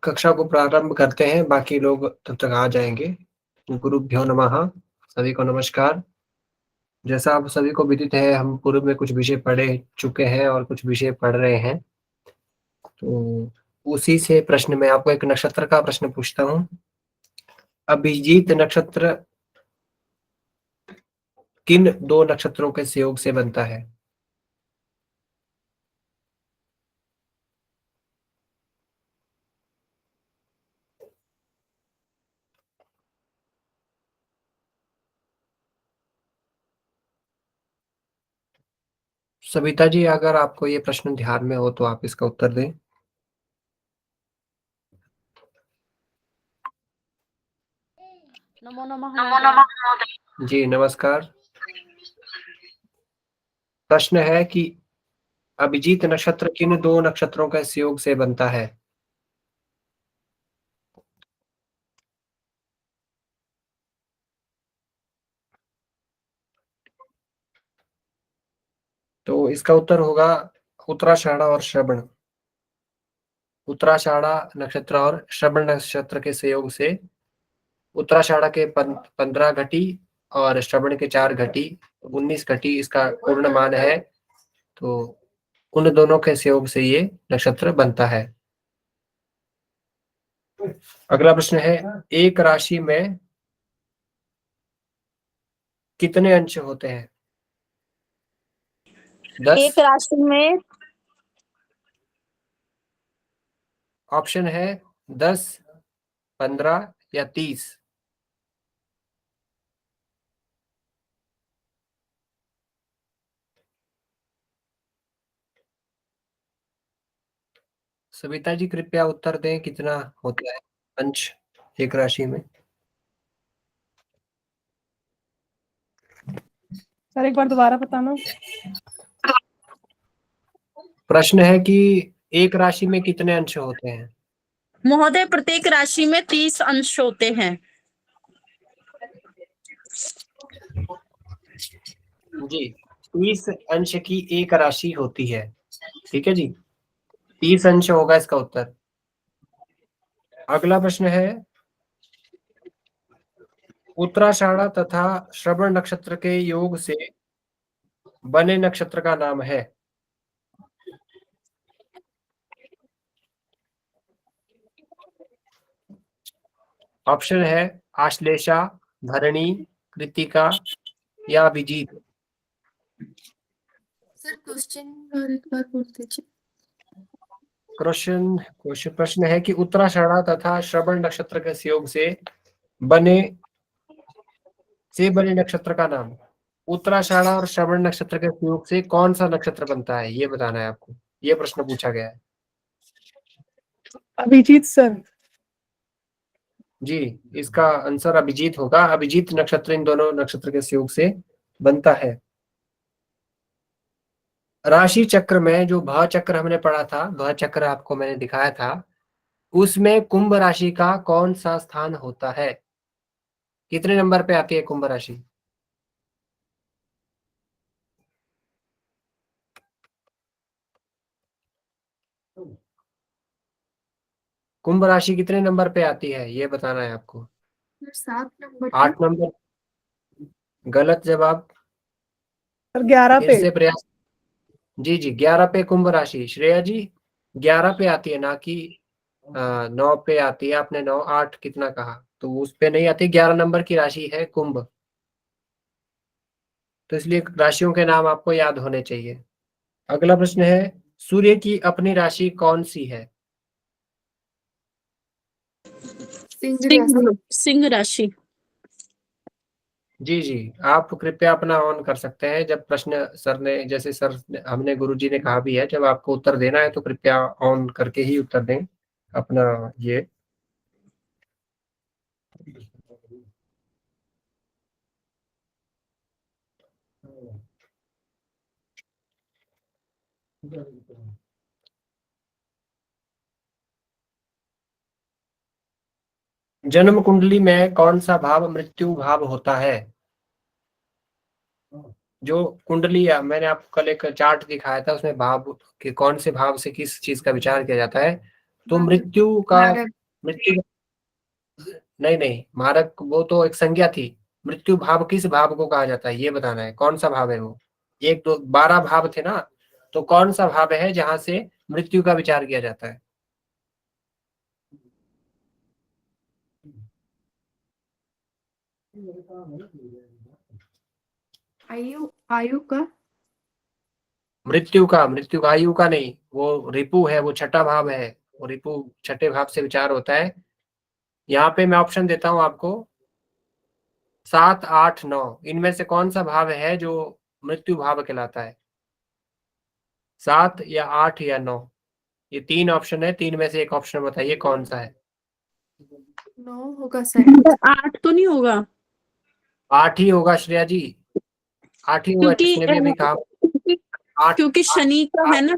कक्षा को प्रारंभ करते हैं, बाकी लोग तब तक आ जाएँगे। गुरुभ्यो नमः, सभी को नमस्कार। जैसा आप सभी को विदित है, हम पूर्व में कुछ विषय पढ़ चुके हैं और कुछ विषय पढ़ रहे हैं। तो उसी से प्रश्न मैं आपको एक नक्षत्र का प्रश्न पूछता हूँ। अभिजीत नक्षत्र किन 2 नक्षत्रों के संयोग से बनता है? सविता जी, अगर आपको ये प्रश्न ध्यान में हो तो आप इसका उत्तर दें। नमो नमः महोदय। जी, नमस्कार। प्रश्न है कि अभिजीत नक्षत्र किन 2 नक्षत्रों के संयोग से बनता है? तो इसका उत्तर होगा उत्तराषाढ़ा और श्रवण। उत्तराषाढ़ा नक्षत्र और श्रवण नक्षत्र के संयोग से उत्तराषाढ़ा के 15 घटी और श्रवण के 4 घटी, 19 घटी इसका पूर्ण मान है। तो उन दोनों के संयोग से ये नक्षत्र बनता है। अगला प्रश्न है, एक राशि में कितने अंश होते हैं? 10। एक राशि में ऑप्शन है 10, 15 या 30। सविता जी, कृपया उत्तर दें, कितना होता है अंश एक राशि में? सर एक बार दोबारा बताना। प्रश्न है कि एक राशि में कितने अंश होते हैं? महोदय, प्रत्येक राशि में 30 अंश होते हैं। जी, 30 अंश की एक राशि होती है। ठीक है जी, 30 अंश होगा इसका उत्तर। अगला प्रश्न है, उत्तराषाढ़ा तथा श्रवण नक्षत्र के योग से बने नक्षत्र का नाम है? ऑप्शन है आश्लेषा, भरणी, कृत्तिका या अभिजीत। सर क्वेश्चन एक बार बोल दीजिए। क्वेश्चन प्रश्न है कि उत्तराषाढ़ा तथा श्रवण नक्षत्र के संयोग बने से बने नक्षत्र का नाम। उत्तराषाढ़ा और श्रवण नक्षत्र के संयोग से कौन सा नक्षत्र बनता है, ये बताना है आपको। ये प्रश्न पूछा गया है। अभिजीत सर। जी, इसका आंसर अभिजीत होगा। अभिजीत नक्षत्र इन दोनों नक्षत्र के संयोग से बनता है। राशि चक्र में जो भा चक्र हमने पढ़ा था, भा चक्र आपको मैंने दिखाया था, उसमें कुंभ राशि का कौन सा स्थान होता है? कितने नंबर पे आती है कुंभ राशि? कुंभ राशि कितने नंबर पे आती है, ये बताना है आपको। 7 नंबर 8 नंबर। गलत जवाब। सर 11 फिर पे। से प्रयास। जी जी, 11 पे कुंभ राशि। श्रेया जी, 11 पे आती है, ना कि 9 पे आती है। आपने 9, 8 कितना कहा, तो उस पे नहीं आती। 11 नंबर की राशि है कुंभ, तो इसलिए राशियों के नाम आपको याद होने चाहिए। अगला प्रश्न है, सूर्य की अपनी राशि कौन सी है? सिंह राशि। जी जी, आप कृपया अपना ऑन कर सकते हैं। जब प्रश्न सर ने, जैसे हमने गुरुजी ने कहा भी है, जब आपको उत्तर देना है तो कृपया ऑन करके ही उत्तर दें अपना। ये जन्म कुंडली में कौन सा भाव मृत्यु भाव होता है? जो कुंडली मैंने आपको कल एक चार्ट दिखाया था, उसमें भाव के कौन से भाव से किस चीज का विचार किया जाता है। तो मृत्यु का, मारक। मृत्यु, नहीं नहीं, मारक वो तो एक संज्ञा थी। मृत्यु भाव किस भाव को कहा जाता है ये बताना है, कौन सा भाव है वो। एक दो 12 भाव थे ना, तो कौन सा भाव है जहां से मृत्यु का विचार किया जाता है। आयु, आयु का। मृत्यु का, आयु का नहीं, वो रिपु है, वो छठा भाव है। वो रिपु छठे भाव से विचार होता है। यहाँ पे मैं ऑप्शन देता हूं आपको, 7, 8, 9, इनमें से कौन सा भाव है जो मृत्यु भाव कहलाता है। 7 या 8 या 9, ये 3 ऑप्शन है, 3 में से एक ऑप्शन बताइए कौन सा है। 9 होगा शायद। 8 तो नहीं होगा 8 ही होगा श्रेया जी, 8 ही होगा, क्योंकि किसने भी अभी कहा। 8, क्योंकि शनि का है ना।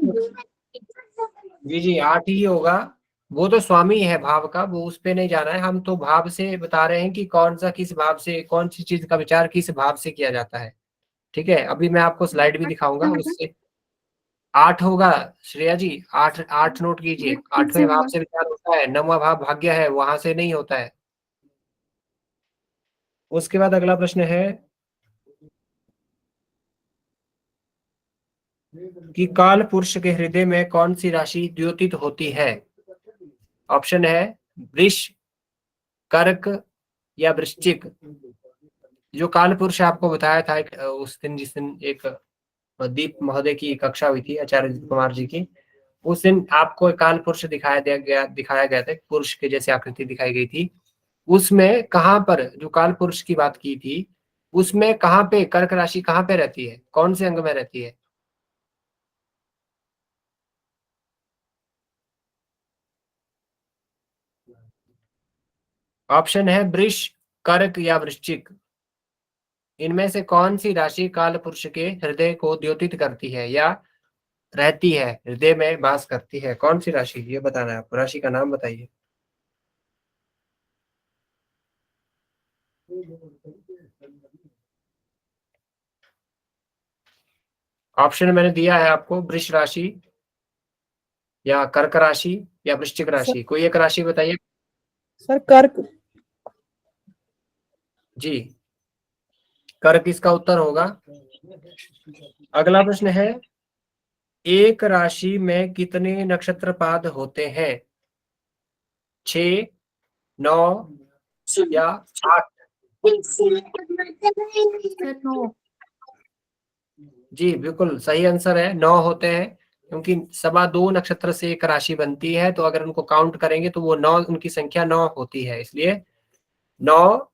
जी जी 8 ही होगा। वो तो स्वामी है भाव का, वो उस पे नहीं जाना है, हम तो भाव से बता रहे हैं कि कौन सा किस भाव से, कौन सी चीज का विचार किस भाव से किया जाता है। ठीक है, अभी मैं आपको स्लाइड भी दिखाऊंगा उससे। 8 होगा श्रेया जी, 8, 8 नोट कीजिए। फिर से 8वें भाव बोला। से विचार होता है, 9वां भाव भाग्य है, वहां से नहीं होता है। उसके बाद अगला प्रश्न है कि काल पुरुष के हृदय में कौन सी राशि द्योतित होती है। ऑप्शन है वृष, कर्क या वृश्चिक। जो काल पुरुष आपको बताया था उस दिन, जिस दिन एक दीप महोदय की कक्षा हुई थी आचार्य दीप कुमार जी की, उस दिन आपको एक काल पुरुष दिखाया गया था, एक पुरुष के जैसे आकृति दिखाई गई थी। उसमें कहां पर जो काल पुरुष की बात की थी, उसमें कहां पे कर्क राशि कहां पे रहती है, कौन से अंग में रहती है। ऑप्शन है वृष, कर्क या वृश्चिक। इनमें से कौन सी राशि काल पुरुष के हृदय को द्योतित करती है या रहती है, हृदय में वास करती है, कौन सी राशि, ये बताना है आपको, राशि का नाम बताइए। ऑप्शन मैंने दिया है आपको, वृष राशि या कर्क राशि या वृश्चिक सर, राशि, कोई एक राशि बताइए। सर कर्क। जी, कर्क इसका उत्तर होगा। अगला प्रश्न है, एक राशि में कितने नक्षत्र पाद होते हैं, 6, 9 या 8। सर 9। जी बिल्कुल सही आंसर है, 9 होते हैं, क्योंकि 2.25 नक्षत्र से एक राशि बनती है, तो अगर उनको काउंट करेंगे तो वो 9, उनकी संख्या 9 होती है, इसलिए 9,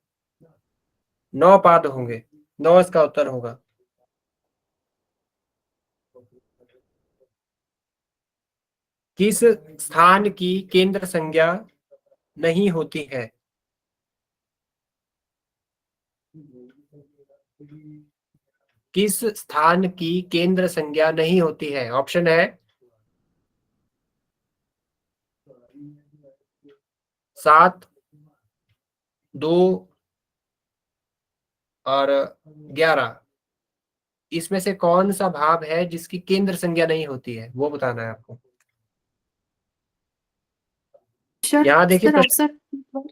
9 पाद होंगे, 9 इसका उत्तर होगा। किस स्थान की केंद्र संज्ञा नहीं होती है। किस स्थान की केंद्र संज्ञा नहीं होती है। ऑप्शन है 7, 2 और 11। इसमें से कौन सा भाव है जिसकी केंद्र संज्ञा नहीं होती है, वो बताना है आपको। सर यहाँ देखिए सर प्रश्न, ऑप्शन।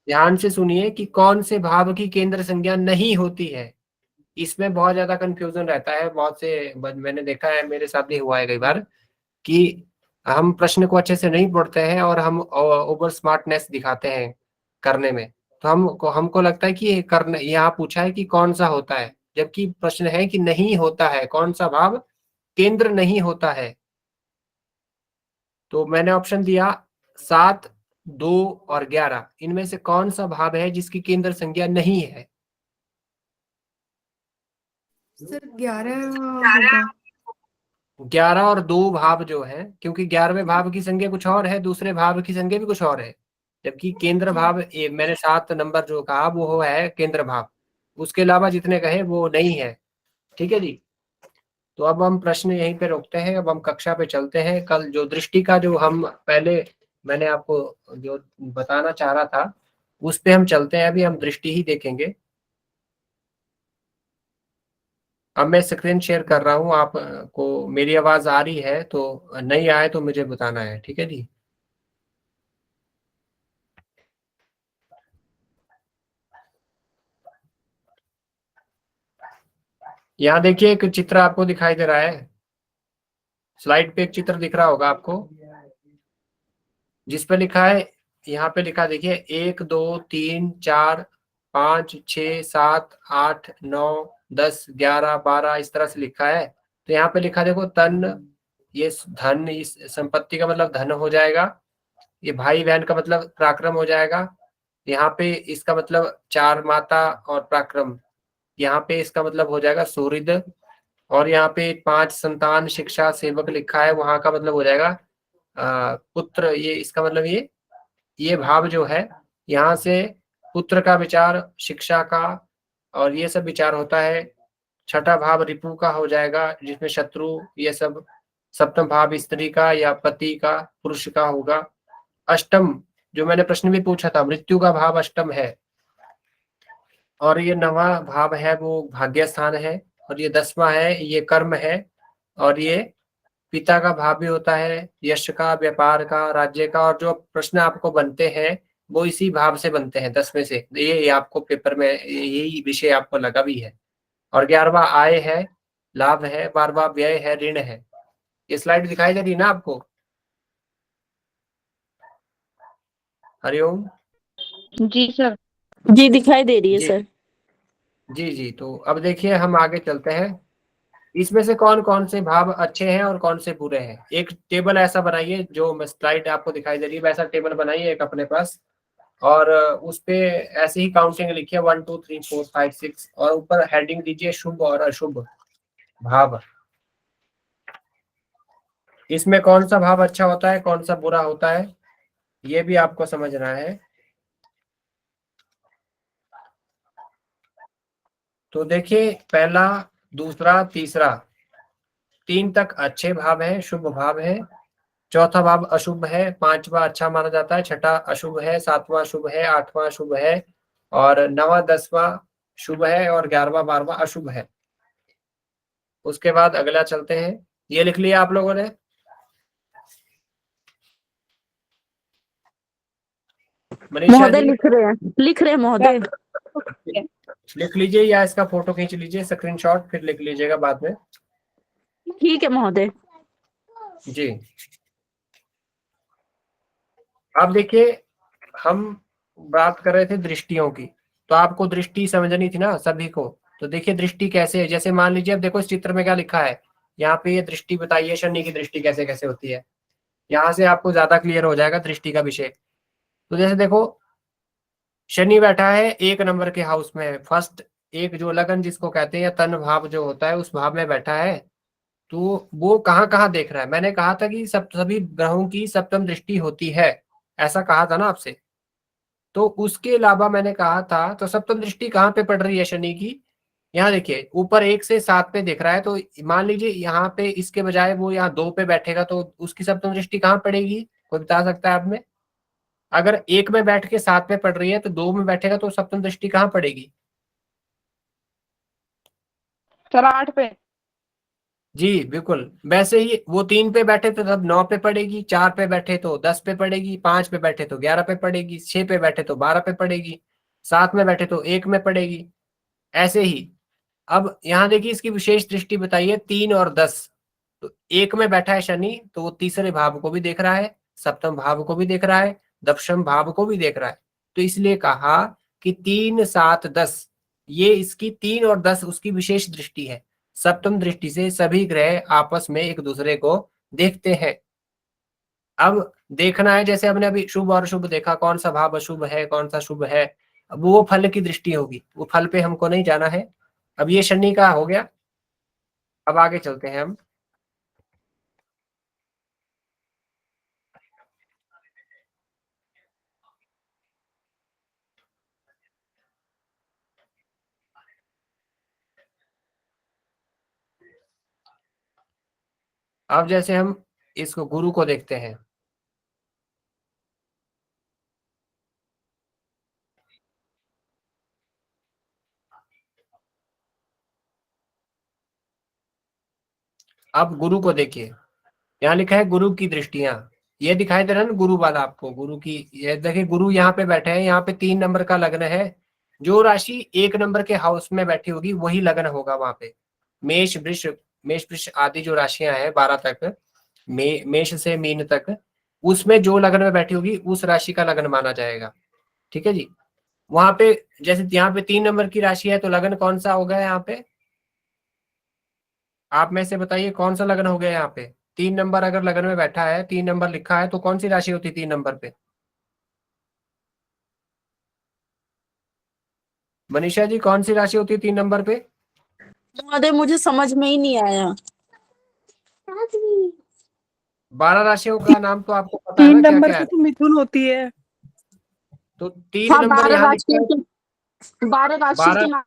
ध्यान से सुनिए कि कौन से भाव की केंद्र संज्ञा नहीं होती है। इसमें बहुत ज्यादा कंफ्यूजन रहता है, बहुत से मैंने देखा है, मेरे साथ भी हुआ है कई बार कि हम प्रश्न को अच्छे से नहीं पढ़ते हैं और हम ओवर स्मार्टनेस दिखाते हैं करने में। तो हमको लगता है कि ये करना, यहाँ पूछा है कि कौन सा होता है, जबकि प्रश्न है कि नहीं होता है, कौन सा भाव केंद्र नहीं होता है। तो मैंने ऑप्शन दिया 7, 2 और 11, इनमें से कौन सा भाव है जिसकी केंद्र संज्ञा नहीं है। सर 11 होगा। 11 और 2 भाव जो है, क्योंकि 11वें भाव की संज्ञा कुछ और है, दूसरे भाव की संज्ञा भी कुछ और है, जबकि केंद्र जी। भाव मैंने 7 नंबर जो कहा वो है केंद्र भाव, उसके अलावा जितने कहे वो नहीं है। ठीक है जी, तो अब हम प्रश्न यहीं पे रोकते हैं, अब हम कक्षा पे चलते हैं। कल जो दृष्टि का जो हम पहले मैंने आपको जो बताना चाह रहा था, उस पे हम चलते हैं, अभी हम दृष्टि ही देखेंगे। अब मैं स्क्रीन शेयर कर रहा हूँ, आपको मेरी आवाज आ रही है, तो नहीं आए तो मुझे बताना है, ठीक है जी। यहाँ देखिए एक चित्र आपको दिखाई दे रहा है, स्लाइड पे एक चित्र दिख रहा होगा आपको, जिस पे लिखा है, यहाँ पे लिखा है, देखिए 1 2 3 4 5 6 7 8 9 10 11 12 इस तरह से लिखा है। तो यहाँ पे लिखा देखो तन, ये धन, इस संपत्ति का मतलब धन हो जाएगा, ये भाई बहन का मतलब पराक्रम हो जाएगा, यहाँ पे इसका मतलब चार माता और पराक्रम, यहाँ पे इसका मतलब हो जाएगा सुहृद, और यहाँ पे 5 संतान शिक्षा सेवक लिखा है, वहां का मतलब हो जाएगा पुत्र, ये इसका मतलब ये भाव जो है, यहाँ से पुत्र का विचार, शिक्षा का, और ये सब विचार होता है। छठा भाव रिपु का हो जाएगा, जिसमें शत्रु, ये सब। सप्तम भाव स्त्री का या पति का, पुरुष का होगा। अष्टम, जो मैंने प्रश्न भी पूछा था, मृत्यु का भाव अष्टम है, और ये 9वां भाव है वो भाग्य स्थान है, और ये 10वां है ये कर्म है, और ये पिता का भाव भी होता है, यश का, व्यापार का, राज्य का, और जो प्रश्न आपको बनते हैं वो इसी भाव से बनते हैं, 10 में से। ये आपको पेपर में यही विषय आपको लगा भी है। और 11वां आय है, लाभ है, 12वां व्यय है, ऋण है। ये स्लाइड दिखाई दे रही ना आपको? हरिओम। जी सर। जी दिखाई दे रही है जी सर। जी जी। तो अब देखिए हम आगे चलते हैं, इसमें से कौन कौन से भाव अच्छे हैं और कौन से बुरे हैं। एक टेबल ऐसा बनाइए, जो स्लाइड आपको दिखाई दे रही है वैसा टेबल बनाइए एक अपने पास, और उस पे ऐसे ही काउंटिंग लिखिए 1 2 3 4 5 6, और ऊपर हेडिंग दीजिए शुभ और अशुभ भाव। इसमें कौन सा भाव अच्छा होता है, कौन सा बुरा होता है, ये भी आपको समझना है। तो देखिए पहला, दूसरा, तीसरा, 3 तक अच्छे भाव है, शुभ भाव है। चौथा भाव अशुभ है, 5वां अच्छा माना जाता है, छठा अशुभ है, 7वां शुभ है, 8वां शुभ है, और 9वां 10वां शुभ है, और 11वां 12वां अशुभ है। उसके बाद अगला चलते हैं, ये लिख लिया आप लोगों ने? मनीषा महोदय जी लिख रहे हैं महोदय। लिख लीजिए, या इसका फोटो खींच लीजिए स्क्रीनशॉट, फिर लिख लीजिएगा बाद में। ठीक है महोदय। जी। अब देखिए हम बात कर रहे थे दृष्टियों की, तो आपको दृष्टि समझनी थी ना सभी को। तो देखिए दृष्टि कैसे है, जैसे मान लीजिए अब देखो इस चित्र में क्या लिखा है, यहाँ पे ये दृष्टि बताइए, शनि की दृष्टि कैसे कैसे होती है, यहाँ से आपको ज्यादा क्लियर हो जाएगा दृष्टि का विषय। तो जैसे देखो शनि बैठा है 1 नंबर के हाउस में, फर्स्ट, एक जो लगन जिसको कहते हैं, तन भाव जो होता है उस भाव में बैठा है। तो वो कहाँ कहाँ देख रहा है, मैंने कहा था कि सब सभी ग्रहों की सप्तम दृष्टि होती है, ऐसा कहा था ना आपसे। तो उसके अलावा मैंने कहा था, तो सप्तम दृष्टि कहाँ पे पड़ रही है शनि की, यहाँ देखिए ऊपर 1 से 7 पे दिख रहा है। तो मान लीजिए यहाँ पे इसके बजाय वो यहाँ 2 पे बैठेगा, तो उसकी सप्तम दृष्टि कहाँ पड़ेगी, कोई बता सकता है आप में? अगर 1 में बैठ के 7 पे पड़ रही है, तो 2 में बैठेगा तो सप्तम दृष्टि कहाँ पड़ेगी? सर 8 पे। जी बिल्कुल, वैसे ही वो 3 पे बैठे तो तब 9 पे पड़ेगी, 4 पे बैठे तो 10 पे पड़ेगी, 5 पे बैठे तो 11 पे पड़ेगी, 6 पे बैठे तो 12 पे पड़ेगी, 7 में बैठे तो 1 में पड़ेगी। ऐसे ही अब यहाँ देखिए इसकी विशेष दृष्टि बताइए 3 और 10। तो 1 में बैठा है शनि, तो वो तीसरे भाव को भी देख रहा है, सप्तम भाव को भी देख रहा है, दशम भाव को भी देख रहा है। तो इसलिए कहा कि 3 7 10, ये इसकी 3 और 10 उसकी विशेष दृष्टि है। सप्तम दृष्टि से सभी ग्रह आपस में एक दूसरे को देखते हैं। अब देखना है, जैसे हमने अभी शुभ और अशुभ देखा, कौन सा भाव अशुभ है कौन सा शुभ है, अब वो फल की दृष्टि होगी, वो फल पे हमको नहीं जाना है। अब ये शनि का हो गया, अब आगे चलते हैं हम। अब जैसे हम इसको गुरु को देखते हैं, अब गुरु को देखिए, यहाँ लिखा है गुरु की दृष्टियां, ये दिखाई दे रहा है ना गुरु वाला आपको, गुरु की, ये देखिए गुरु यहाँ पे बैठे हैं, यहाँ पे 3 नंबर का लग्न है, जो राशि 1 नंबर के हाउस में बैठी होगी वही लग्न होगा वहां पे। मेष वृष आदि जो राशियां हैं 12 तक, मेष से मीन तक, उसमें जो लग्न में बैठी होगी उस राशि का लग्न माना जाएगा। ठीक है जी। वहां पे जैसे यहाँ पे 3 नंबर की राशि है तो लग्न कौन सा हो गया यहाँ पे, आप में से बताइए कौन सा लग्न हो गया यहाँ पे। 3 नंबर अगर लग्न में बैठा है, 3 नंबर लिखा है, तो कौन सी राशि होती है 3 नंबर पे? मनीषा जी कौन सी राशि होती है 3 नंबर पे? महोदय मुझे समझ में ही नहीं आया। 12 राशियों का नाम तो आपको पता है 3 ना क्या नंबर क्या पे है? तो मिथुन होती है। तो 3 हाँ, नंबर 12 यहाँ लिखा राशियों है। के 12 राशि 12, के नाम।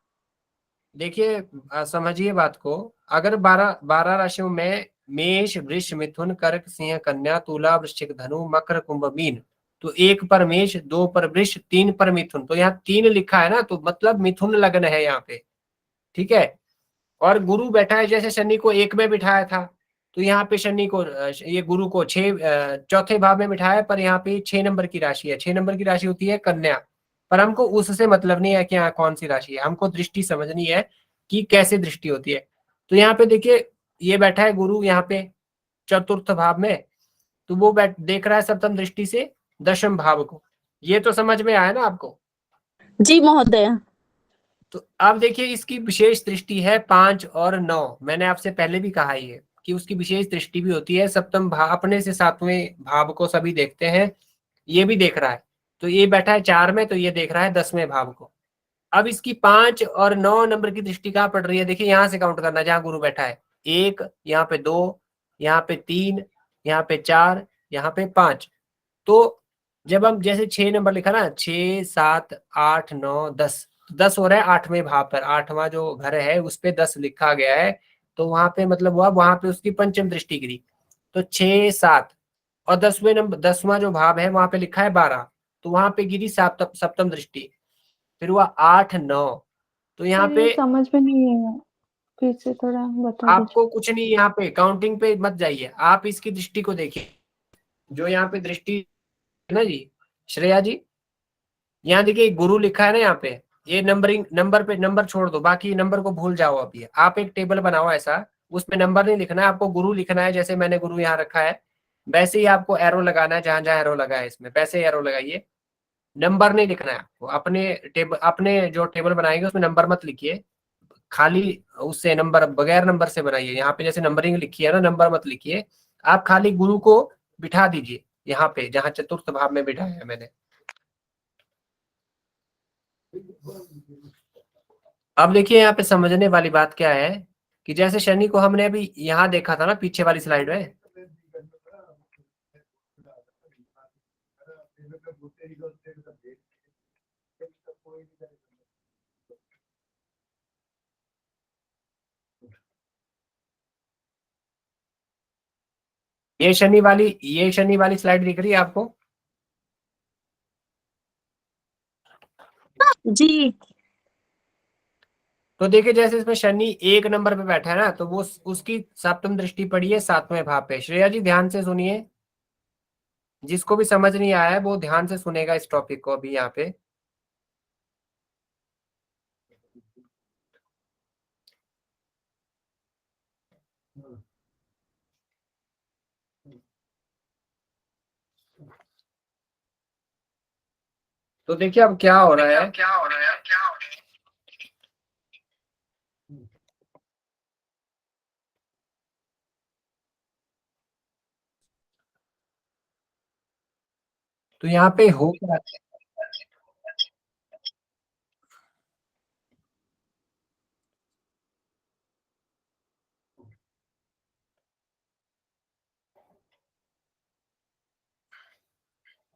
देखिए समझिए बात को। अगर 12 राशियों में मेष वृष मिथुन कर्क सिंह कन्या तुला वृश्चिक धनु मकर कुंभ मीन, तो 1 पर मेष, 2 पर वृष, 3 पर मिथुन, तो यहाँ 3 लिखा है ना, तो मतलब मिथुन लग्न है यहाँ पे। ठीक है। और गुरु बैठा है, जैसे शनि को 1 में बिठाया था, तो यहाँ पे शनि को ये गुरु को 4थे भाव में बिठाया, पर यहाँ पे 6 नंबर की राशि है। 6 नंबर की राशि होती है कन्या। पर हमको उससे मतलब नहीं है कि यहाँ कौन सी राशि है, हमको दृष्टि समझनी है कि कैसे दृष्टि होती है। तो यहाँ पे देखिए ये बैठा है गुरु यहाँ पे 4th भाव में, तो वो देख रहा है सप्तम दृष्टि से 10th भाव को। ये तो समझ में आया ना आपको? जी महोदय। तो अब देखिए इसकी विशेष दृष्टि है 5 और 9। मैंने आपसे पहले भी कहा ही है कि उसकी विशेष दृष्टि भी होती है। सप्तम भाव अपने से 7वें भाव को सभी देखते हैं, ये भी देख रहा है। तो ये बैठा है 4 में, तो ये देख रहा है 10वें भाव को। अब इसकी 5 और 9 नंबर की दृष्टि कहाँ पड़ रही है? देखिए यहां से काउंट करना, जहां गुरु बैठा है। 1, यहाँ पे 2, यहाँ पे 3, यहाँ पे 4, यहाँ पे 5। तो जब हम जैसे 6 नंबर लिखा ना, 6 7 8 9 10, 10 हो रहा है 8वें भाव पर, 8वां जो घर है उस पे 10 लिखा गया है। तो वहां पे मतलब हुआ, वहां पे उसकी पंचम दृष्टि गिरी। तो 6 7 और 10वें नंबर, 10वां जो भाव है वहां पे लिखा है 12, तो वहां पे गिरी सप्तम दृष्टि। फिर हुआ 8 9। तो यहाँ सर पे ये समझ में नहीं है, फिर से थोड़ा बता दीजिए। आपको कुछ नहीं, यहाँ पे काउंटिंग पे मत जाइए, आप इसकी दृष्टि को देखिए। जो यहाँ पे दृष्टि है ना जी, श्रेया जी, यहाँ देखिए गुरु लिखा है ना यहाँ पे। ये नंबरिंग, नंबर पे नंबर छोड़ दो, बाकी नंबर को भूल जाओ। अभी आप एक टेबल बनाओ ऐसा, उसमें नंबर नहीं लिखना है आपको, गुरु लिखना है। जैसे मैंने गुरु यहाँ रखा है वैसे ही आपको एरो लगाना है, जहां जहां एरो लगा है इसमें वैसे ही एरो लगाइए। नंबर नहीं लिखना है आपको। अपने जो टेबल बनाएंगे उसमें नंबर मत लिखिए, खाली उससे नंबर बगैर नंबर से बनाइए। यहाँ पे जैसे नंबरिंग लिखी है ना, नंबर मत लिखिए। आप खाली गुरु को बिठा दीजिए यहाँ पे, जहां 4th भाव में बिठाया है मैंने। अब देखिए यहाँ पे समझने वाली बात क्या है कि जैसे शनि को हमने अभी यहाँ देखा था ना पीछे वाली स्लाइड में, ये शनि वाली स्लाइड दिख रही है आपको? जी। तो देखिए जैसे इसमें शनि 1 नंबर पे बैठा है ना, तो वो उसकी सप्तम दृष्टि पड़ी है 7वें भाव पे। श्रेया जी ध्यान से सुनिए, जिसको भी समझ नहीं आया है वो ध्यान से सुनेगा इस टॉपिक को अभी यहाँ पे। तो देखिए अब क्या हो रहा है, तो यहाँ पे हो क्या,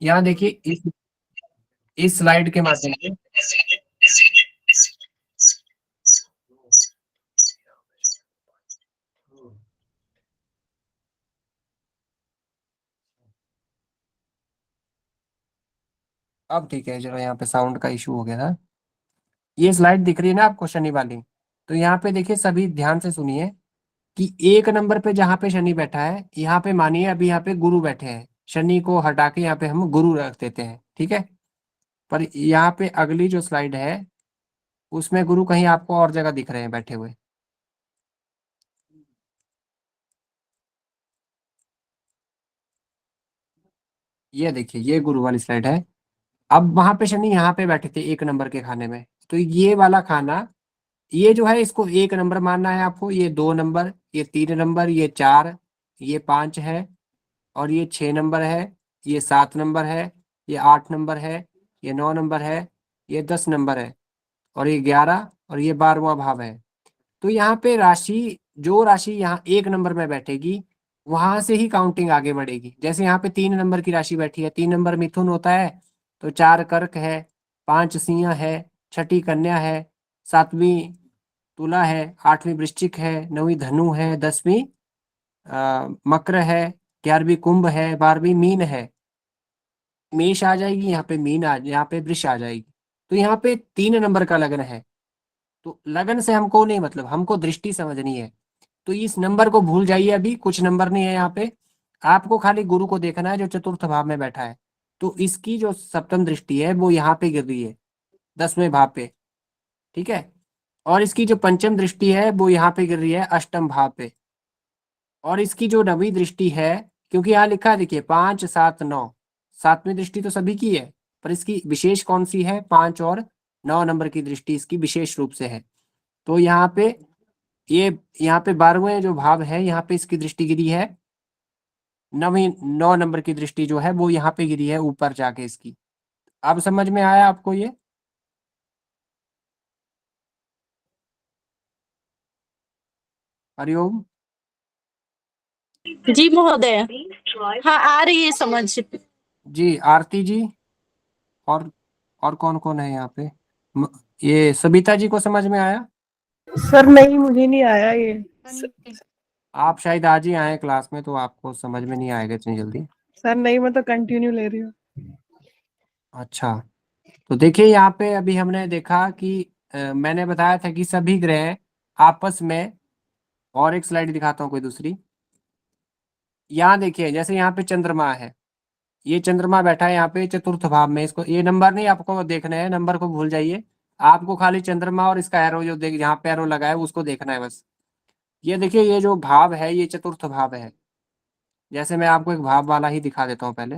यहाँ देखिए इस स्लाइड के माध्यम से। अब ठीक है, जरा यहाँ पे साउंड का इशू हो गया था। ये स्लाइड दिख रही है ना आपको शनि वाली? तो यहाँ पे देखिए सभी ध्यान से सुनिए कि 1 नंबर पे जहाँ पे शनि बैठा है, यहाँ पे मानिए अभी यहाँ पे गुरु बैठे हैं। शनि को हटा के यहाँ पे हम गुरु रख देते हैं, ठीक है। पर यहाँ पे अगली जो स्लाइड है उसमें गुरु कहीं आपको और जगह दिख रहे हैं बैठे हुए। ये देखिए ये गुरु वाली स्लाइड है। अब वहां पे शनि यहाँ पे बैठे थे 1 नंबर के खाने में, तो ये वाला खाना, ये जो है इसको 1 नंबर मानना है आपको, ये 2 नंबर, ये 3 नंबर, ये 4, ये 5 है, और ये 6 नंबर है, ये 7 नंबर है, ये 8 नंबर है, ये 9 नंबर है, ये 10 नंबर है, और ये 11, और ये 12वां भाव है। तो यहाँ पे राशि, जो राशि यहाँ 1 नंबर में बैठेगी वहां से ही काउंटिंग आगे बढ़ेगी। जैसे यहाँ पे 3 नंबर की राशि बैठी है, 3 नंबर मिथुन होता है, तो 4 कर्क है, 5 सिंह है, 6ठी कन्या है, 7वीं तुला है, 8वीं वृश्चिक है, 9वीं धनु है, 10वीं मकर है, 11वीं कुंभ है, 12वीं मीन है, मेष आ जाएगी, यहाँ पे मीन यहाँ पे वृष आ जाएगी। तो यहाँ पे 3 नंबर का लगन है। तो लगन से हमको नहीं मतलब, हमको दृष्टि समझनी है। तो इस नंबर को भूल जाइए, अभी कुछ नंबर नहीं है यहाँ पे, आपको खाली गुरु को देखना है जो चतुर्थ भाव में बैठा है। तो इसकी जो सप्तम दृष्टि है वो यहाँ पे गिर रही है 10वें भाव पे, ठीक है। और इसकी जो पंचम दृष्टि है वो यहाँ पे गिर रही है 8म भाव पे। और इसकी जो 9वीं दृष्टि है, क्योंकि यहाँ लिखा है देखिए 5, 7, 9, 7वीं दृष्टि तो सभी की है, पर इसकी विशेष कौन सी है, 5 और 9 नंबर की दृष्टि इसकी विशेष रूप से है। तो यहाँ पे ये, यहाँ पे 12वें जो भाव है यहाँ पे इसकी दृष्टि गिरी है, 9 नंबर की दृष्टि जो है वो यहाँ पे गिरी है ऊपर जाके इसकी। अब समझ में आया आपको ये? हरिओम। जी महोदय, हाँ आ रही है समझ। जी आरती जी, और और कौन कौन है यहाँ पे? ये सबिता जी को समझ में आया? सर नहीं, मुझे नहीं आया ये। आप शायद आज ही आए क्लास में, तो आपको समझ में नहीं आएगा इतनी जल्दी। सर नहीं, मैं तो कंटिन्यू ले रही हूँ। अच्छा, तो देखिए यहाँ पे अभी हमने देखा कि मैंने बताया था कि सभी ग्रह आपस में, और एक स्लाइड दिखाता हूँ कोई दूसरी। यहाँ देखिए जैसे यहाँ पे चंद्रमा है, ये चंद्रमा बैठा है यहाँ पे चतुर्थ भाव में, इसको ये नंबर नहीं आपको देखना है, नंबर को भूल जाइए, आपको खाली चंद्रमा और इसका एरो जो देख, यहाँ पे एरो लगा है उसको देखना है बस। ये देखिए ये जो भाव है ये चतुर्थ भाव है। जैसे मैं आपको एक भाव वाला ही दिखा देता हूँ पहले।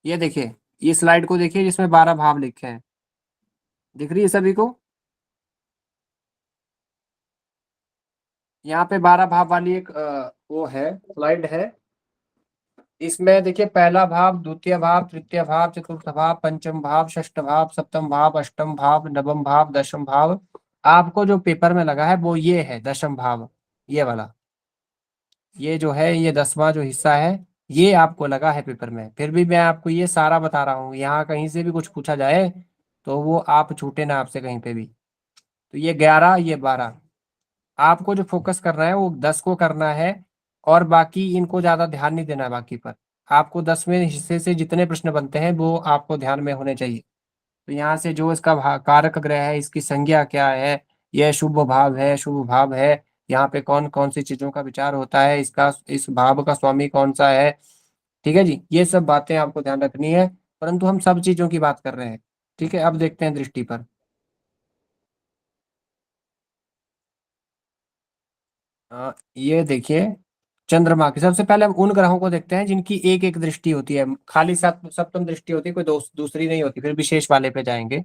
ये देखिए, ये स्लाइड को देखिए जिसमें 12 भाव लिखे हैं, दिख रही है सभी को? यहाँ पे 12 भाव वाली एक वो है, स्लाइड है। इसमें देखिए पहला भाव, द्वितीय भाव, तृतीय भाव, चतुर्थ भाव, पंचम भाव, षष्ठ भाव, सप्तम भाव, अष्टम भाव, नवम भाव, दशम भाव। आपको जो पेपर में लगा है वो ये है 10म भाव, ये वाला, ये जो है ये 10वां जो हिस्सा है ये आपको लगा है पेपर में। फिर भी मैं आपको ये सारा बता रहा हूँ, यहाँ कहीं से भी कुछ पूछा जाए तो वो आप छूटे ना आपसे कहीं पे भी। तो ये 11, ये 12, आपको जो फोकस करना है वो 10 को करना है, और बाकी इनको ज्यादा ध्यान नहीं देना है बाकी पर। आपको 10वें हिस्से से जितने प्रश्न बनते हैं वो आपको ध्यान में होने चाहिए। तो यहाँ से जो इसका कारक ग्रह है, इसकी संज्ञा क्या है, यह शुभ भाव है, शुभ भाव है, यहाँ पे कौन कौन सी चीजों का विचार होता है, इसका इस भाव का स्वामी कौन सा है, ठीक है जी, ये सब बातें आपको ध्यान रखनी है। परंतु हम सब चीजों की बात कर रहे हैं, ठीक है। अब देखते हैं दृष्टि पर। ये देखिए चंद्रमा की, सबसे पहले हम उन ग्रहों को देखते हैं जिनकी एक एक दृष्टि होती है, खाली सप्तम दृष्टि होती है, कोई दूसरी नहीं होती, फिर विशेष वाले पे जाएंगे।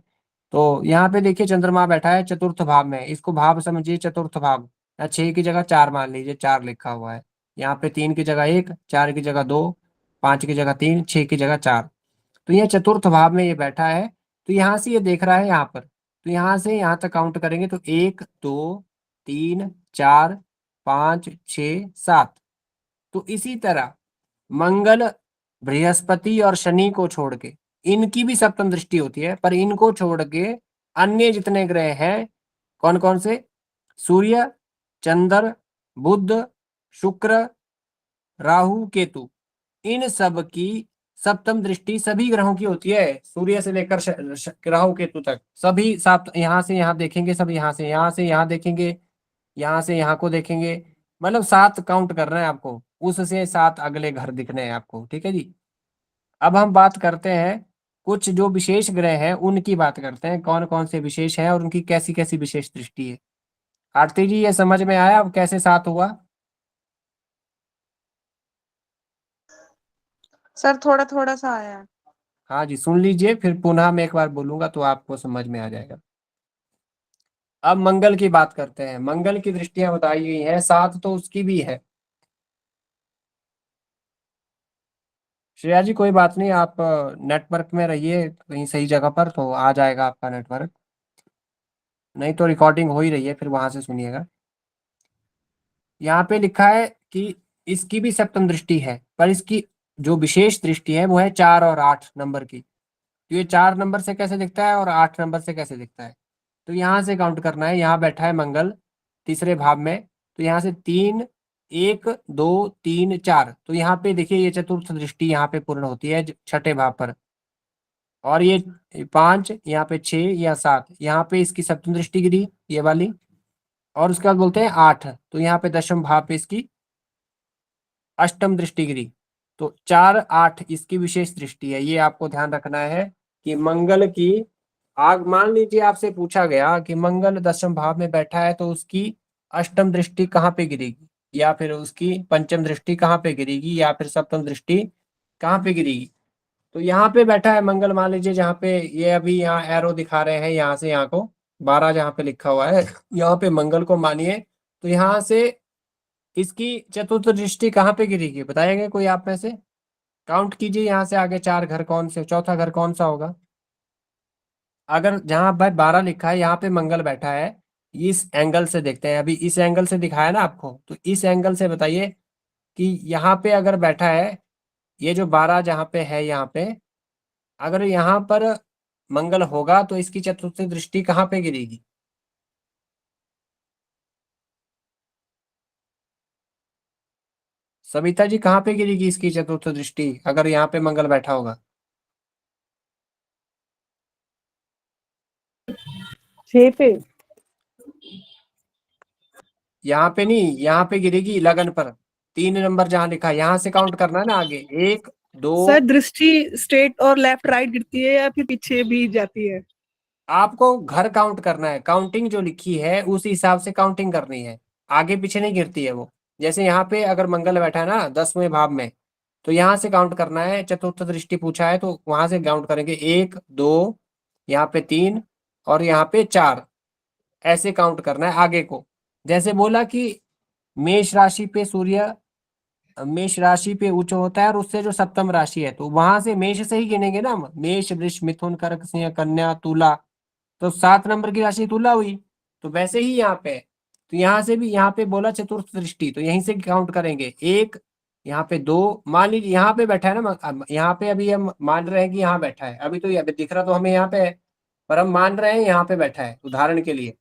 तो यहाँ पे देखिए चंद्रमा बैठा है चतुर्थ भाव में, इसको भाव समझिए चतुर्थ भाव। 6 की जगह 4 मान लीजिए, 4 लिखा हुआ है यहाँ पे, 3 की जगह 1, 4 की जगह 2, 5 की जगह 3, 6 की जगह 4। तो ये चतुर्थ भाव में ये बैठा है। तो यहाँ से ये देख रहा है यहाँ पर, तो यहाँ से यहाँ तक काउंट करेंगे तो 1, 2, 3, 4, 5, 6, 7। तो इसी तरह मंगल, बृहस्पति और शनि को छोड़ के, इनकी भी सप्तम दृष्टि होती है, पर इनको छोड़ के अन्य जितने ग्रह हैं, कौन कौन से, सूर्य, चंद्र, बुध, शुक्र, राहु, केतु, इन सब की सप्तम दृष्टि सभी ग्रहों की होती है, सूर्य से लेकर राहु केतु तक सभी सात। यहाँ से यहाँ देखेंगे सब, यहाँ से यहाँ देखेंगे, यहाँ से यहाँ को देखेंगे, मतलब 7 काउंट करना है आपको, उससे 7 अगले घर दिखने हैं आपको, ठीक है जी। अब हम बात करते हैं कुछ जो विशेष ग्रह हैं उनकी बात करते हैं, कौन कौन से विशेष हैं और उनकी कैसी कैसी विशेष दृष्टि है। आरती जी ये समझ में आया अब कैसे 7 हुआ? सर थोड़ा थोड़ा सा आया है। हाँ जी, सुन लीजिए, फिर पुनः मैं एक बार बोलूंगा तो आपको समझ में आ जाएगा। अब मंगल की बात करते हैं। मंगल की दृष्टियां बताई गई हैं, 7 तो उसकी भी है। श्रेया जी कोई बात नहीं, आप नेटवर्क में रहिए कहीं सही जगह पर, तो आ जाएगा आपका नेटवर्क। नहीं तो रिकॉर्डिंग हो ही रही है, फिर वहां से सुनिएगा। यहाँ पे लिखा है कि इसकी भी सप्तम दृष्टि है, पर इसकी जो विशेष दृष्टि है वो है 4 और 8 नंबर की। तो ये 4 नंबर से कैसे दिखता है और 8 नंबर से कैसे दिखता है, तो यहाँ से काउंट करना है। यहाँ बैठा है मंगल तीसरे भाव में, तो यहाँ से 3, 1, 2, 3, 4, तो यहाँ पे देखिए ये चतुर्थ दृष्टि यहाँ पे पूर्ण होती है छठे भाव पर। और ये 5, यहाँ पे 6 या 7, यहाँ पे इसकी सप्तम दृष्टि गिरी ये वाली। और उसके बाद बोलते हैं 8, तो यहाँ पे दशम भाव पे इसकी अष्टम दृष्टि गिरी। तो 4, 8 इसकी विशेष दृष्टि है। ये आपको ध्यान रखना है कि मंगल की आग, मान लीजिए आपसे पूछा गया कि मंगल दशम भाव में बैठा है तो उसकी अष्टम दृष्टि कहाँ पे गिरेगी, या फिर उसकी पंचम दृष्टि कहाँ पे गिरेगी, या फिर सप्तम दृष्टि कहाँ पे गिरेगी। तो यहाँ पे बैठा है मंगल, मान लीजिए जहाँ पे ये अभी यहाँ एरो दिखा रहे हैं, यहाँ से यहाँ को 12 जहाँ पे लिखा हुआ है, यहाँ पे मंगल को मानिए, तो यहाँ से इसकी चतुर्थ दृष्टि कहाँ पे गिरेगी बताएंगे कोई आप में से? काउंट कीजिए यहाँ से आगे 4 घर कौन से, चौथा घर कौन सा होगा? अगर जहां भाई 12 लिखा है यहाँ पे मंगल बैठा है, इस एंगल से देखते हैं। अभी इस एंगल से दिखाया ना आपको, तो इस एंगल से बताइए कि यहाँ पे अगर बैठा है, ये जो 12 जहाँ पे है, यहाँ पे अगर यहाँ पर मंगल होगा तो इसकी चतुर्थ दृष्टि कहाँ पे गिरेगी? सविता जी कहाँ पे गिरेगी इसकी चतुर्थ दृष्टि अगर यहाँ पे मंगल बैठा होगा? 6 पे। यहाँ पे नहीं, यहाँ पे गिरेगी लगन पर। 3 नंबर जहाँ लिखा है यहाँ से काउंट करना है ना आगे, 1, 2। सर दृष्टि स्ट्रेट और लेफ्ट राइट गिरती है या फिर पीछे भी जाती है? आपको घर काउंट करना है, काउंटिंग जो लिखी है उस हिसाब से काउंटिंग करनी है, आगे पीछे नहीं गिरती है वो। जैसे यहाँ पे अगर मंगल बैठा है ना 10वें भाव में, तो यहाँ से काउंट करना है। चतुर्थ दृष्टि पूछा है तो वहां से काउंट करेंगे, 1, 2, यहाँ पे 3 और यहाँ पे 4, ऐसे काउंट करना है आगे को। जैसे बोला कि मेष राशि पे सूर्य मेष राशि पे उच्च होता है और उससे जो सप्तम राशि है, तो वहां से मेष से ही गिनेंगे ना हम, मेष, वृष, मिथुन, कर्क, सिंह, कन्या, तुला, तो 7 नंबर की राशि तुला हुई। तो वैसे ही यहाँ पे, तो यहाँ से भी यहाँ पे बोला चतुर्थ दृष्टि, तो यहीं से काउंट करेंगे, 1, यहाँ पे 2, मान लीजिए यहाँ पे बैठा है ना, यहाँ पे अभी हम मान रहे हैं कि यहाँ बैठा है, अभी तो अभी दिख रहा तो हमें यहाँ पे है, पर हम मान रहे हैं यहाँ पे बैठा है उदाहरण के लिए।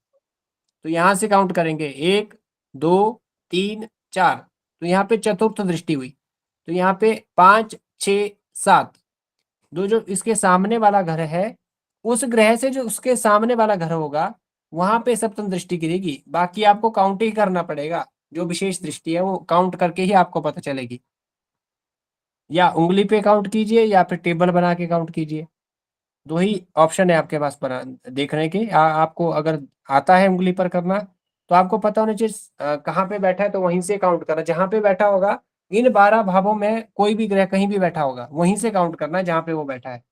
तो यहाँ से काउंट करेंगे 1, 2, 3, 4, तो यहाँ पे चतुर्थ दृष्टि हुई। तो यहाँ पे 5, 6, 7, दो जो इसके सामने वाला घर है, उस ग्रह से जो उसके सामने वाला घर होगा वहां पे सप्तम दृष्टि गिरेगी। बाकी आपको काउंट ही करना पड़ेगा, जो विशेष दृष्टि है वो काउंट करके ही आपको पता चलेगी। या उंगली पे काउंट कीजिए या फिर टेबल बना के काउंट कीजिए, दो ही ऑप्शन है आपके पास बना देखने के। आपको अगर आता है उंगली पर करना तो आपको पता होना चाहिए कहाँ पे बैठा है, तो वहीं से काउंट करना, जहां पे बैठा होगा। इन 12 भावों में कोई भी ग्रह कहीं भी बैठा होगा वहीं से काउंट करना है जहां पे वो बैठा है।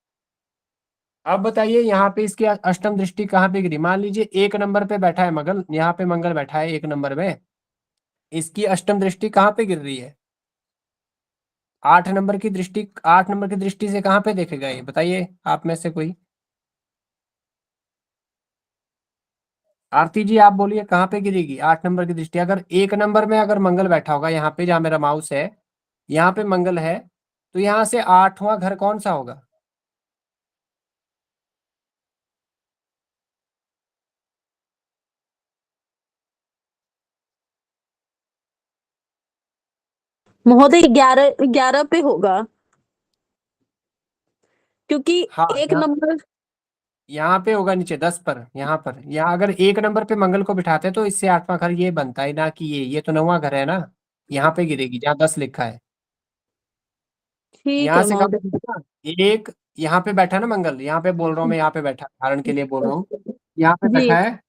अब बताइए यहाँ पे इसकी अष्टम दृष्टि कहाँ पे गिरी? मान लीजिए 1 नंबर पे बैठा है मंगल, यहाँ पे मंगल बैठा है 1 नंबर में, इसकी अष्टम दृष्टि कहाँ पे गिर रही है? 8 नंबर की दृष्टि, 8 नंबर की दृष्टि से कहाँ पे देखेगा ये बताइए आप में से कोई? आरती जी आप बोलिए कहाँ पे गिरेगी 8 नंबर की दृष्टि? अगर 1 नंबर में अगर मंगल बैठा होगा, यहाँ पे जहाँ मेरा माउस है यहाँ पे मंगल है, तो यहाँ से 8वां घर कौन सा होगा? महोदय 11 पे होगा, क्योंकि हाँ, एक नंबर। यहाँ पे होगा नीचे 10 पर, यहाँ पर, यहाँ अगर 1 नंबर पे मंगल को बिठाते हैं तो इससे 8वां घर ये बनता है ना, कि ये तो 9वां घर है ना, यहाँ पे गिरेगी जहाँ 10 लिखा है। ठीक यहाँ है से महोदय। कम एक, यहाँ पे बैठा ना मंगल, यहाँ पे बोल रहा हूँ मैं, यहाँ पे बैठा उदाहरण के लिए बोल रहा हूँ, यहाँ पे जी। बैठा है।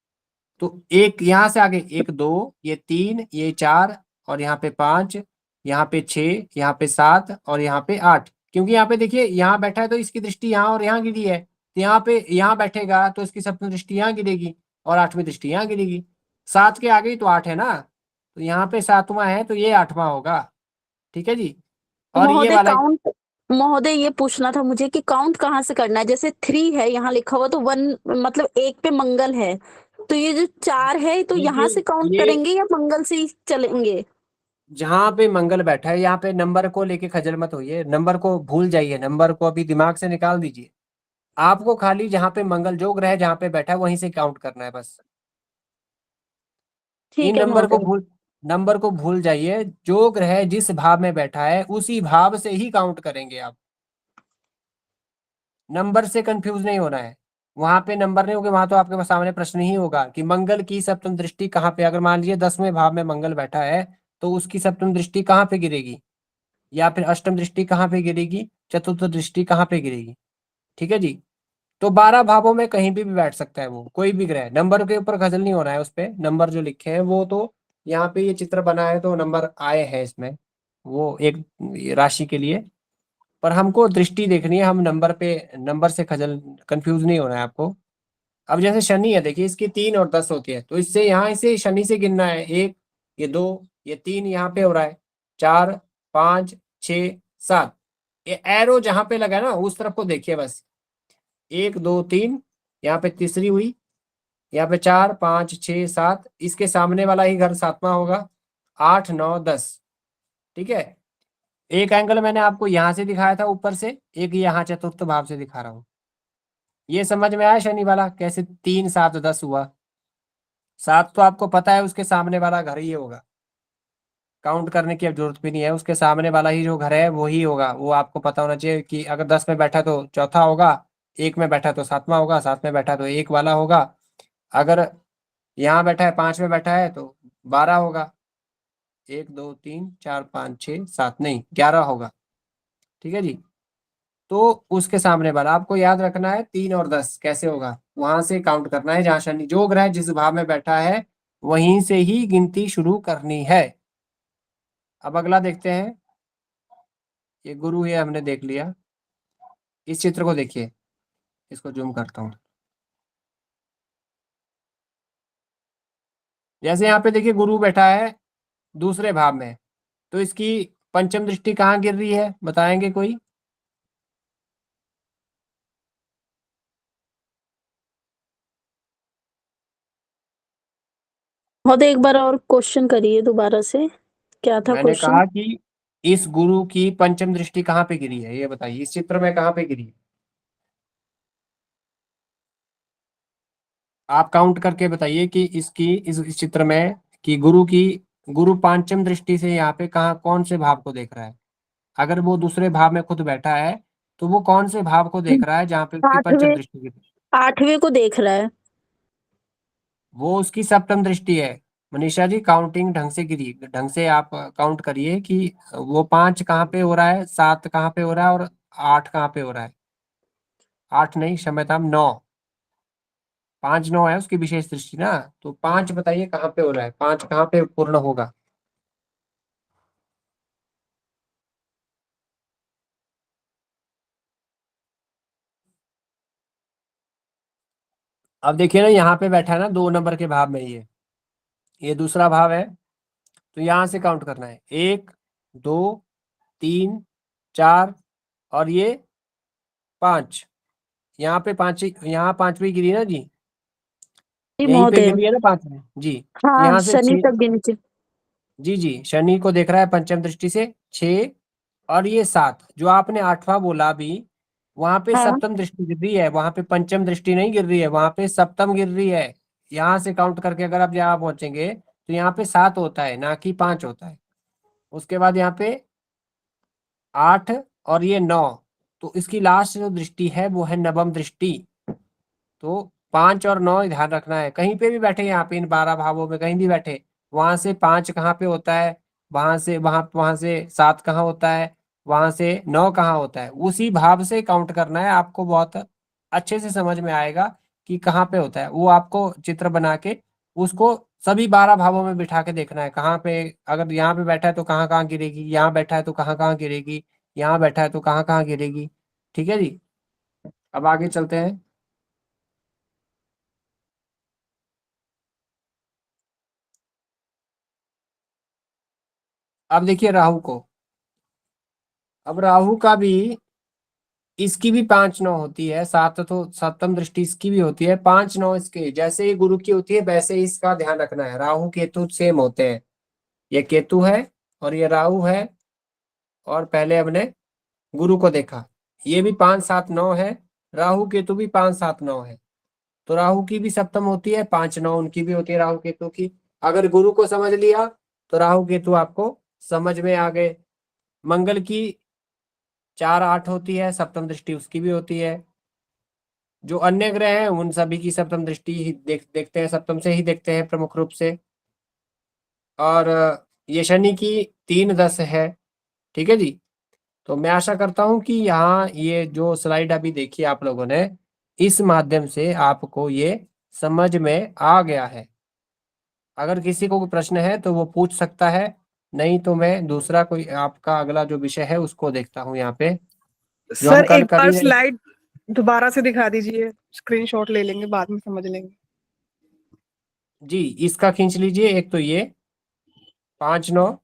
तो एक यहाँ से आगे 1, 2, ये 3, ये 4 और यहाँ पे 5, यहाँ पे 6, यहाँ पे 7 और यहाँ पे 8, क्योंकि यहाँ पे देखिए यहाँ बैठा है तो इसकी दृष्टि यहाँ और यहाँ गिरी है, तो यहाँ पे यहाँ बैठेगा तो इसकी सप्तम दृष्टि यहाँ गिरेगी और आठवीं दृष्टि यहाँ गिरेगी। 7 के आगे ही तो 8 है ना, तो यहाँ पे 7वां है तो ये 8वां होगा। ठीक है जी। और ये महोदय वाला काउंट, महोदय ये पूछना था मुझे कि काउंट कहाँ से करना है? जैसे 3 है यहाँ लिखा हुआ, तो 1 मतलब 1 पे मंगल है, तो ये जो 4 है तो यहाँ से काउंट ये करेंगे या मंगल से ही चलेंगे? जहाँ पे मंगल बैठा है यहाँ पे नंबर को लेके खजल मत होइए, नंबर को भूल जाइए, नंबर को अभी दिमाग से निकाल दीजिए। आपको खाली जहाँ पे मंगल जो ग्रह जहाँ पे बैठा है वहीं से काउंट करना है बस। इन ठीक है महोदय। नंबर को भूल जाइए, जो ग्रह जिस भाव में बैठा है उसी भाव से ही काउंट करेंगे आप। नंबर से कंफ्यूज नहीं होना है, वहां पे नंबर नहीं होगा, वहां तो आपके सामने प्रश्न ही होगा कि मंगल की सप्तम दृष्टि कहाँ पे, अगर मान लीजिए 10वें भाव में मंगल बैठा है तो उसकी सप्तम दृष्टि कहाँ पे गिरेगी, या फिर अष्टम दृष्टि कहाँ पे गिरेगी, चतुर्थ दृष्टि कहाँ पे गिरेगी। ठीक है जी। तो 12 भावों में कहीं भी बैठ सकता है वो, कोई भी ग्रह, नंबर के ऊपर खजल नहीं होना है, उस पे नंबर जो लिखे हैं वो तो यहाँ पे ये चित्र बना है तो नंबर आए हैं इसमें, वो एक राशि के लिए, पर हमको दृष्टि देखनी है, हम नंबर पे, नंबर से खजल कंफ्यूज नहीं होना है आपको। अब जैसे शनि है, देखिए इसकी 3 और 10 होती है, तो इससे यहाँ इसे शनि से गिनना है, 1, ये 2, ये 3 यहाँ पे हो रहा है, 4, 5, 6, 7, ये एरो जहां पे लगा है ना उस तरफ को देखिए बस, 1, 2, 3, यहाँ पे तीसरी हुई, यहाँ पे 4, 5, 6, 7, इसके सामने वाला ही घर 7वां होगा, 8, 9, 10। ठीक है। एक एंगल मैंने आपको यहाँ से दिखाया था ऊपर से, एक यहाँ चतुर्थ भाव से दिखा रहा हूँ। ये समझ में आया शनि वाला कैसे 3, 7, 10 हुआ? 7 तो आपको पता है उसके सामने वाला घर ही होगा, काउंट करने की अब जरूरत भी नहीं है, उसके सामने वाला ही जो घर है वो ही होगा, वो आपको पता होना चाहिए कि अगर 10 में बैठा तो चौथा होगा, 1 में बैठा तो 7वां होगा, 7 में बैठा तो 1 वाला होगा, अगर यहाँ बैठा है 5 में बैठा है तो 12 होगा, 1, 2, 3, 4, 5, 6, 7 नहीं 11 होगा। ठीक है जी। तो उसके सामने वाला आपको याद रखना है, 3 और 10 कैसे होगा, वहां से काउंट करना है, जहां शनि जो ग्रह जिस भाव में बैठा है वहीं से ही गिनती शुरू करनी है। अब अगला देखते हैं, ये गुरु है हमने देख लिया, इस चित्र को देखिए, इसको जूम करता हूं। जैसे यहाँ पे देखिए गुरु बैठा है दूसरे भाव में, तो इसकी पंचम दृष्टि कहाँ गिर रही है, बताएंगे कोई? महोदय एक बार और क्वेश्चन करिए दोबारा से, क्या था मैंने क्वेश्चन? कहा कि इस गुरु की पंचम दृष्टि कहाँ पे गिरी है, ये बताइए, इस चित्र में कहाँ पे गिरी है? आप काउंट करके बताइए कि इसकी इस चित्र में कि गुरु पांचम दृष्टि से यहाँ पे कहाँ कौन से भाव को देख रहा है, अगर वो दूसरे भाव में खुद बैठा है तो वो कौन से भाव को देख रहा है जहाँ पे उसकी पंचम 8वें, दृष्टि गिरी है? 8वें को देख रहा है। वो उसकी सप्तम दृष्टि है। मनीषा जी काउंटिंग ढंग से गिरी, ढंग से आप काउंट करिए कि वो 5 कहाँ पे हो रहा है, 7 कहाँ पे हो रहा है और 8 कहाँ पे हो रहा है। 8 नहीं, क्षम्यता, 9, 5, 9 है उसकी विशेष दृष्टि ना, तो 5 बताइए कहाँ पे हो रहा है, 5 कहाँ पे पूर्ण होगा? अब देखिए ना यहाँ पे बैठा है ना 2 नंबर के भाव में, ये दूसरा भाव है, तो यहां से काउंट करना है, 1, 2, 3, 4 और ये 5, यहाँ पे 5, यहाँ 5वीं गिरी ना जी, जी यहीं पे महोदय। गिरी है ना 5वीं जी, तो हाँ यहाँ से शनि 6, तक गिनती। जी जी, शनि को देख रहा है पंचम दृष्टि से 6, और ये 7 जो आपने 8वां बोला अभी, वहां पे हाँ सप्तम दृष्टि गिर रही है, वहां पे पंचम दृष्टि नहीं गिर रही है, वहां पे सप्तम गिर रही है। यहाँ से काउंट करके अगर आप यहाँ पहुंचेंगे तो यहाँ पे 7 होता है ना कि 5 होता है, उसके बाद यहाँ पे 8 और ये 9, तो इसकी लास्ट जो दृष्टि है वो है नवम दृष्टि। तो 5 और 9 ध्यान रखना है, कहीं पे भी बैठे यहाँ पे इन 12 भावों में कहीं भी बैठे, वहां से 5 कहाँ पे होता है, वहां से 7 कहाँ होता है, वहां से 9 कहाँ होता है, उसी भाव से काउंट करना है, आपको बहुत अच्छे से समझ में आएगा कि कहाँ पे होता है, वो आपको चित्र बना के उसको सभी 12 भावों में बिठा के देखना है, कहाँ पे, अगर यहाँ पे बैठा है तो कहाँ कहाँ गिरेगी, यहाँ बैठा है तो कहाँ कहाँ गिरेगी, यहाँ बैठा है तो कहाँ कहाँ गिरेगी। ठीक है जी, अब आगे चलते हैं। अब देखिए राहु को, अब राहु का भी, इसकी भी 5-9 होती है, सात तो सप्तम दृष्टि इसकी भी होती है, 5-9 इसके जैसे ही गुरु की होती है वैसे ही इसका ध्यान रखना है। राहु केतु सेम होते हैं, ये केतु है और ये राहु है, और पहले हमने गुरु को देखा, ये भी 5-7-9 है, राहु केतु भी 5-7-9 है। तो राहु की भी सप्तम होती है, 5-9 उनकी भी होती है राहु केतु की। अगर गुरु को समझ लिया तो राहु केतु आपको समझ में आ गए। मंगल की 4-8 होती है, सप्तम दृष्टि उसकी भी होती है। जो अन्य ग्रह हैं उन सभी की सप्तम दृष्टि ही देखते हैं, सप्तम से ही देखते हैं प्रमुख रूप से। और ये शनि की 3-10 है। ठीक है जी, तो मैं आशा करता हूं कि यहाँ ये जो स्लाइड अभी देखी आप लोगों ने, इस माध्यम से आपको ये समझ में आ गया है। अगर किसी को कोई प्रश्न है तो वो पूछ सकता है, नहीं तो मैं दूसरा कोई आपका अगला जो विषय है उसको देखता हूँ यहाँ पे, जो हम सर कल एक कर बार ही रहे। स्लाइड दोबारा से दिखा दीजिए, स्क्रीनशॉट ले लेंगे, बाद में समझ लेंगे। जी, इसका खींच लीजिए, एक तो ये 5-9,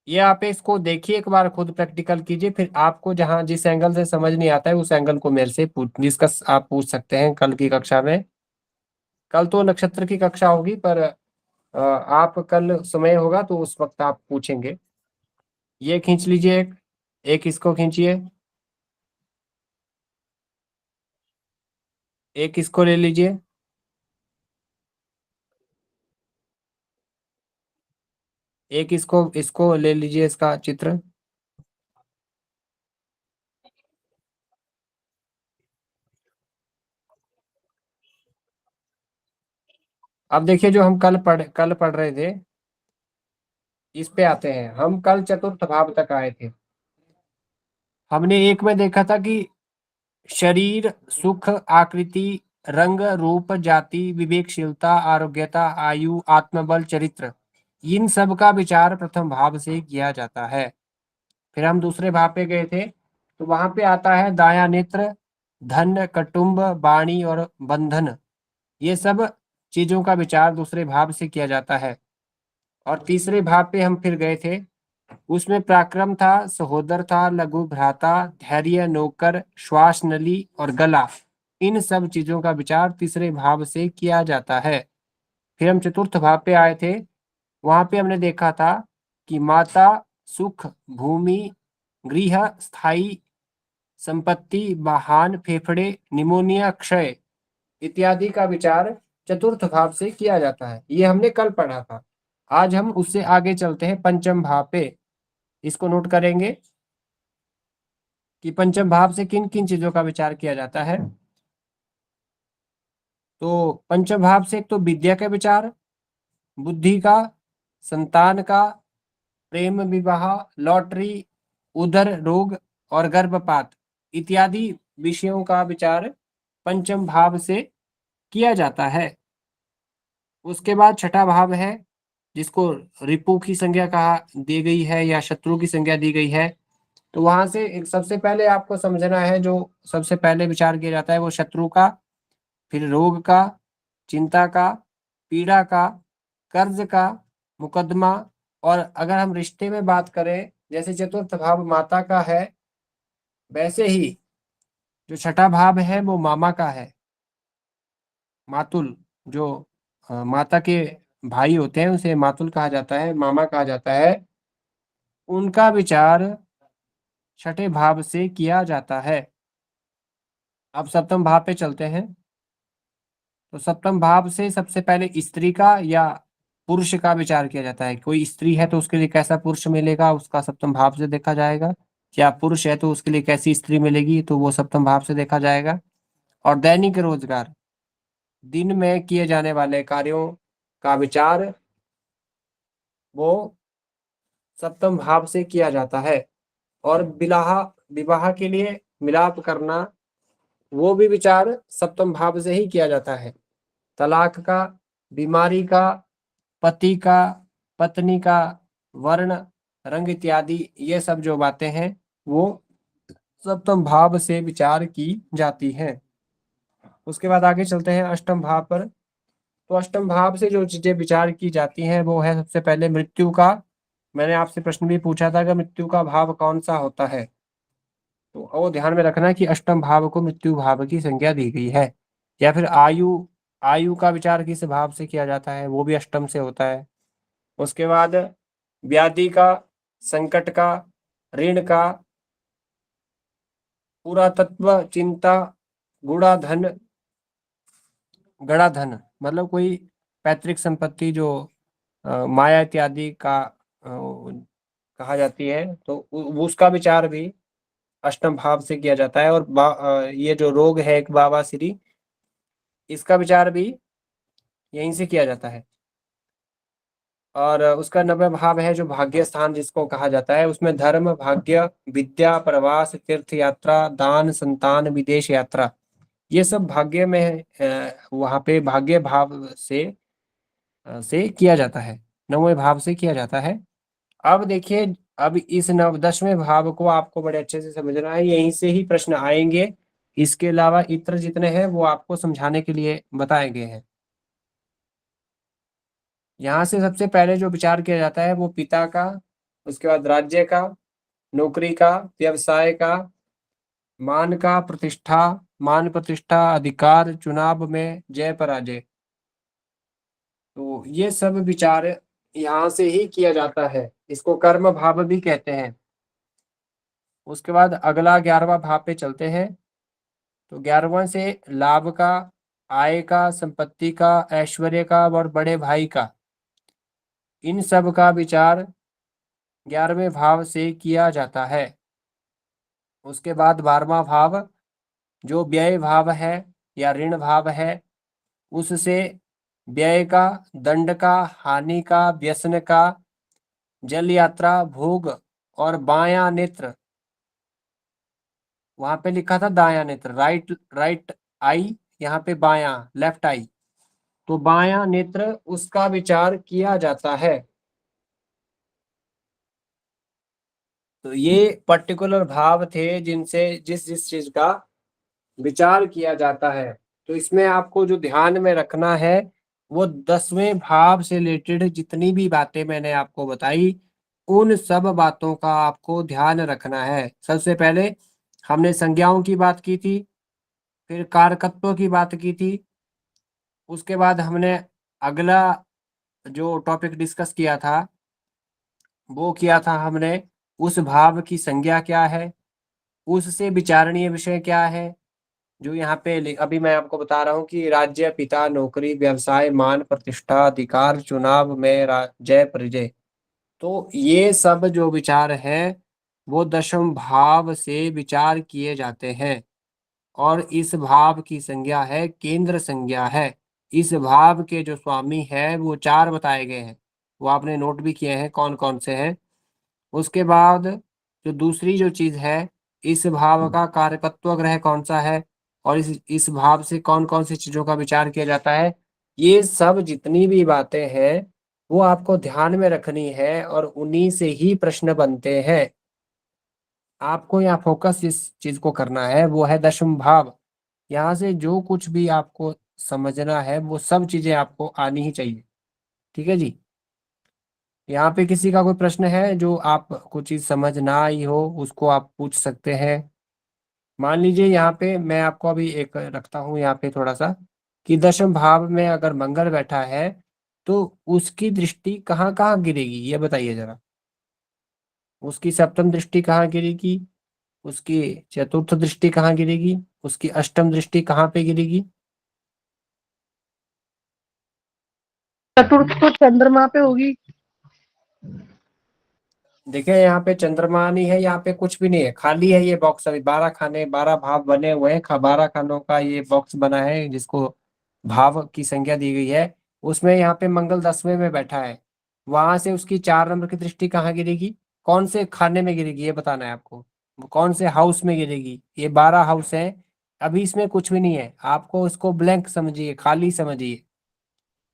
ये आप इसको देखिए एक बार, खुद प्रैक्टिकल कीजिए, फिर आपको जहां जिस एंगल से समझ नहीं आता है उस एंगल को मेरे से डिस्कस आप पूछ सकते हैं कल की कक्षा में। कल तो नक्षत्र की कक्षा होगी, पर आप कल समय होगा तो उस वक्त आप पूछेंगे। ये खींच लीजिए, एक इसको खींचिए, एक इसको ले लीजिए, एक इसको इसको ले लीजिए, इसका चित्र। अब देखिए जो हम कल पढ़ रहे थे, इस पे आते हैं। हम कल चतुर्थ भाव तक आए थे। हमने एक में देखा था कि शरीर, सुख, आकृति, रंग, रूप, जाति, विवेकशीलता, आरोग्यता, आयु, आत्मबल, चरित्र, इन सब का विचार प्रथम भाव से किया जाता है। फिर हम दूसरे भाव पे गए थे, तो वहां पे आता है दाया नेत्र, धन, कुटुंब, वाणी और बंधन, ये सब चीजों का विचार दूसरे भाव से किया जाता है। और तीसरे भाव पे हम फिर गए थे, उसमें पराक्रम था, सहोदर था, लघु भ्राता, धैर्य, नौकर, श्वास नली और गला, इन सब चीजों का विचार तीसरे भाव से किया जाता है। फिर हम चतुर्थ भाव पे आए थे, वहां पे हमने देखा था कि माता, सुख, भूमि, गृह, स्थायी संपत्ति, वाहन, फेफड़े, निमोनिया, क्षय इत्यादि का विचार चतुर्थ भाव से किया जाता है। ये हमने कल पढ़ा था। आज हम उससे आगे चलते हैं पंचम भाव पे। इसको नोट करेंगे कि पंचम भाव से किन किन चीजों का विचार किया जाता है। तो पंचम भाव से एक तो विद्या का विचार, बुद्धि का, संतान का, प्रेम विवाह, लॉटरी, उदर रोग और गर्भपात इत्यादि विषयों का विचार पंचम भाव से किया जाता है। उसके बाद छठा भाव है, जिसको रिपु की संज्ञा कहा दी गई है या शत्रु की संज्ञा दी गई है। तो वहां से सबसे पहले आपको समझना है, जो सबसे पहले विचार किया जाता है वो शत्रु का, फिर रोग का, चिंता का, पीड़ा का, कर्ज का, मुकदमा। और अगर हम रिश्ते में बात करें, जैसे चतुर्थ भाव माता का है, वैसे ही जो छठा भाव है वो मामा का है। मातुल, जो माता के भाई होते हैं उसे मातुल कहा जाता है, मामा कहा जाता है, उनका विचार छठे भाव से किया जाता है। अब सप्तम भाव पे चलते हैं। तो सप्तम भाव से सबसे पहले स्त्री का या पुरुष का विचार किया जाता है। कोई स्त्री है तो उसके लिए कैसा पुरुष मिलेगा, उसका सप्तम भाव से देखा जाएगा। या पुरुष है तो उसके लिए कैसी स्त्री मिलेगी, तो वो सप्तम भाव से देखा जाएगा। और दैनिक रोजगार, दिन में किए जाने वाले कार्यों का विचार वो सप्तम भाव से किया जाता है। और विवाह के लिए मिलाप करना, वो भी विचार सप्तम भाव से ही किया जाता है। तलाक का, बीमारी का, पति का, पत्नी का, वर्ण, रंग इत्यादि, ये सब जो बातें हैं वो सप्तम भाव से विचार की जाती हैं। उसके बाद आगे चलते हैं अष्टम भाव पर। तो अष्टम भाव से जो चीजें विचार की जाती हैं वो है सबसे पहले मृत्यु का। मैंने आपसे प्रश्न भी पूछा था कि मृत्यु का भाव कौन सा होता है, तो वो ध्यान में रखना कि अष्टम भाव को मृत्यु भाव की संज्ञा दी गई है। या फिर आयु, आयु का विचार किस भाव से किया जाता है, वो भी अष्टम से होता है। उसके बाद व्याधि का, संकट का, ऋण का, पुरातत्व, चिंता, गुणाधन, गणाधन मतलब कोई पैतृक संपत्ति जो माया इत्यादि का कहा जाती है, तो उसका विचार भी अष्टम भाव से किया जाता है। और ये जो रोग है एक बाबाश्री, इसका विचार भी यहीं से किया जाता है। और उसका नवम भाव है जो भाग्य स्थान जिसको कहा जाता है, उसमें धर्म, भाग्य, विद्या, प्रवास, तीर्थ यात्रा, दान, संतान, विदेश यात्रा, ये सब भाग्य में वहां पे भाग्य भाव से किया जाता है, नौवें भाव से किया जाता है। अब देखिए, अब इस 10वें भाव को आपको बड़े अच्छे से समझना है, यहीं से ही प्रश्न आएंगे। इसके अलावा इतर जितने हैं वो आपको समझाने के लिए बताए गए हैं। यहाँ से सबसे पहले जो विचार किया जाता है वो पिता का, उसके बाद राज्य का, नौकरी का, व्यवसाय का, मान का, प्रतिष्ठा, मान प्रतिष्ठा, अधिकार, चुनाव में जय पराजय, तो ये सब विचार यहाँ से ही किया जाता है। इसको कर्म भाव भी कहते हैं। उसके बाद अगला 11वां भाव पे चलते हैं। तो 11वां से लाभ का, आय का, संपत्ति का, ऐश्वर्य का और बड़े भाई का, इन सब का विचार 11वें भाव से किया जाता है। उसके बाद 12वां भाव जो व्यय भाव है या ऋण भाव है, उससे व्यय का, दंड का, हानि का, व्यसन का, जल यात्रा, भोग और बायां नेत्र, वहां पे लिखा था दायां नेत्र, राइट राइट आई, यहाँ पे बायां लेफ्ट आई, तो बायां नेत्र उसका विचार किया जाता है। तो ये पर्टिकुलर भाव थे जिनसे जिस जिस चीज का विचार किया जाता है। तो इसमें आपको जो ध्यान में रखना है वो 10वें भाव से रिलेटेड जितनी भी बातें मैंने आपको बताई, उन सब बातों का आपको ध्यान रखना है। सबसे पहले हमने संज्ञाओं की बात की थी, फिर कारकत्व की बात की थी, उसके बाद हमने अगला जो टॉपिक डिस्कस किया था वो किया था हमने उस भाव की संज्ञा क्या है, उससे विचारणीय विषय क्या है। जो यहाँ पे अभी मैं आपको बता रहा हूँ कि राज्य, पिता, नौकरी, व्यवसाय, मान, प्रतिष्ठा, अधिकार, चुनाव में जय परिजय, तो ये सब जो विचार हैं वो 10वें भाव से विचार किए जाते हैं। और इस भाव की संज्ञा है केंद्र संज्ञा है। इस भाव के जो स्वामी है वो 4 बताए गए हैं, वो आपने नोट भी किए हैं कौन कौन से हैं। उसके बाद जो दूसरी जो चीज है, इस भाव का कारकत्व ग्रह कौन सा है और इस भाव से कौन कौन सी चीजों का विचार किया जाता है, ये सब जितनी भी बातें हैं वो आपको ध्यान में रखनी है और उन्हीं से ही प्रश्न बनते हैं। आपको यहाँ फोकस जिस चीज को करना है वो है 10वां भाव। यहाँ से जो कुछ भी आपको समझना है वो सब चीजें आपको आनी ही चाहिए। ठीक है जी। यहाँ पे किसी का कोई प्रश्न है जो आप कुछ चीज समझ ना आई हो उसको आप पूछ सकते हैं। मान लीजिए यहाँ पे मैं आपको अभी एक रखता हूँ यहाँ पे थोड़ा सा, कि 10वें भाव में अगर मंगल बैठा है तो उसकी दृष्टि कहाँ कहाँ गिरेगी ये बताइए जरा। उसकी सप्तम दृष्टि कहाँ गिरेगी, उसकी चतुर्थ दृष्टि कहाँ गिरेगी, उसकी अष्टम दृष्टि कहाँ पे गिरेगी। चतुर्थ तो चंद्रमा पे होगी। देखिए यहाँ पे चंद्रमा नहीं है, यहाँ पे कुछ भी नहीं है, खाली है ये बॉक्स। अभी 12 खाने 12 भाव बने हुए हैं, 12 खानों का ये बॉक्स बना है जिसको भाव की संख्या दी गई है। उसमें यहाँ पे मंगल 10वें में बैठा है, वहां से उसकी 4 नंबर की दृष्टि कहाँ गिरेगी, कौन से खाने में गिरेगी ये बताना है आपको, कौन से हाउस में गिरेगी। ये 12 हाउस है, अभी इसमें कुछ भी नहीं है, आपको इसको ब्लैंक समझिए, खाली समझिए,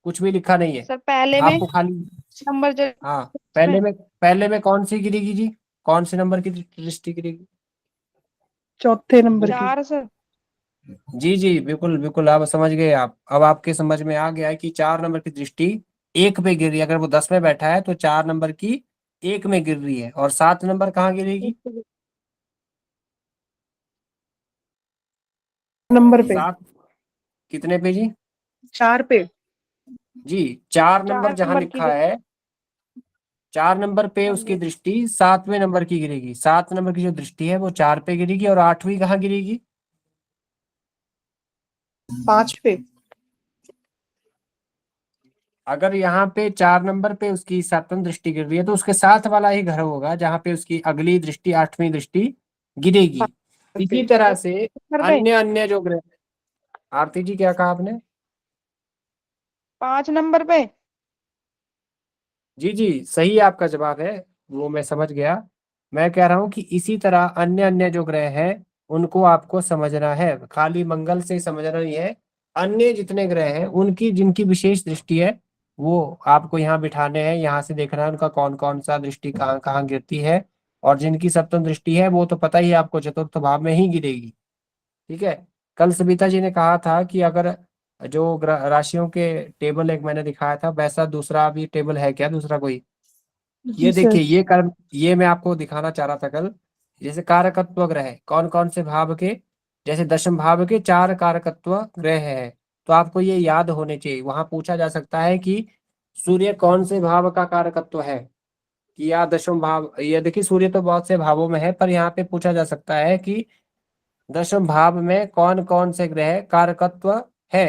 कुछ भी लिखा नहीं है सर पहले में आपको खाली। नंबर जो हाँ पहले में कौन सी गिरेगी जी? कौन से नंबर की दृष्टि गिरेगी? चौथे नंबर की। 4 से। जी जी बिल्कुल बिल्कुल, आप समझ गए। आप अब आपके समझ में आ गया है कि 4 नंबर की दृष्टि 1 पे गिर रही है। अगर वो 10 में बैठा है तो 4 नंबर की 1 में गिर रही है। और 7 नंबर कहाँ गिरेगी? नंबर पे। 7 कितने पे जी? 4 पे। जी 4 नंबर 4 जहां नंबर की लिखा है, 4 नंबर पे हाँ उसकी जी। दृष्टि 7वें नंबर की गिरेगी। 7 नंबर की जो दृष्टि है वो 4 पे गिरेगी। और 8वीं कहाँ गिरेगी? 5 पे। अगर यहाँ पे 4 नंबर पे उसकी 7वीं दृष्टि गिर रही है तो उसके साथ वाला ही घर होगा जहाँ पे उसकी अगली दृष्टि 8वीं दृष्टि गिरेगी। इसी तरह से नंबर पे। अन्य अन्य जो ग्रह। आरती जी क्या कहा आपने? 5 नंबर पे। जी जी सही आपका जवाब है, वो मैं समझ गया। मैं कह रहा हूं कि इसी तरह अन्य अन्य जो ग्रह हैं उनको आपको समझना है, खाली मंगल से समझना नहीं है। अन्य जितने ग्रह हैं उनकी जिनकी विशेष दृष्टि है वो आपको यहाँ बिठाने हैं, यहाँ से देखना है उनका कौन कौन सा दृष्टि कहाँ कहाँ गिरती है। और जिनकी सप्तम दृष्टि है वो तो पता ही है आपको, चतुर्थ भाव में ही गिरेगी। ठीक है। कल सविता जी ने कहा था कि अगर जो राशियों के टेबल एक मैंने दिखाया था वैसा दूसरा भी टेबल है क्या, दूसरा कोई? ये जी सर। देखिए ये कर्म, ये मैं आपको दिखाना चाह रहा था कल। जैसे कारकत्व ग्रह कौन कौन से भाव के, जैसे दशम भाव के 4 कारकत्व ग्रह है। तो आपको ये याद होने चाहिए। वहां पूछा जा सकता है कि सूर्य कौन से भाव का कारकत्व है, कि या दशम भाव। ये देखिए सूर्य तो बहुत से भावों में है, पर यहाँ पे पूछा जा सकता है कि दशम भाव में कौन कौन से ग्रह कारकत्व है।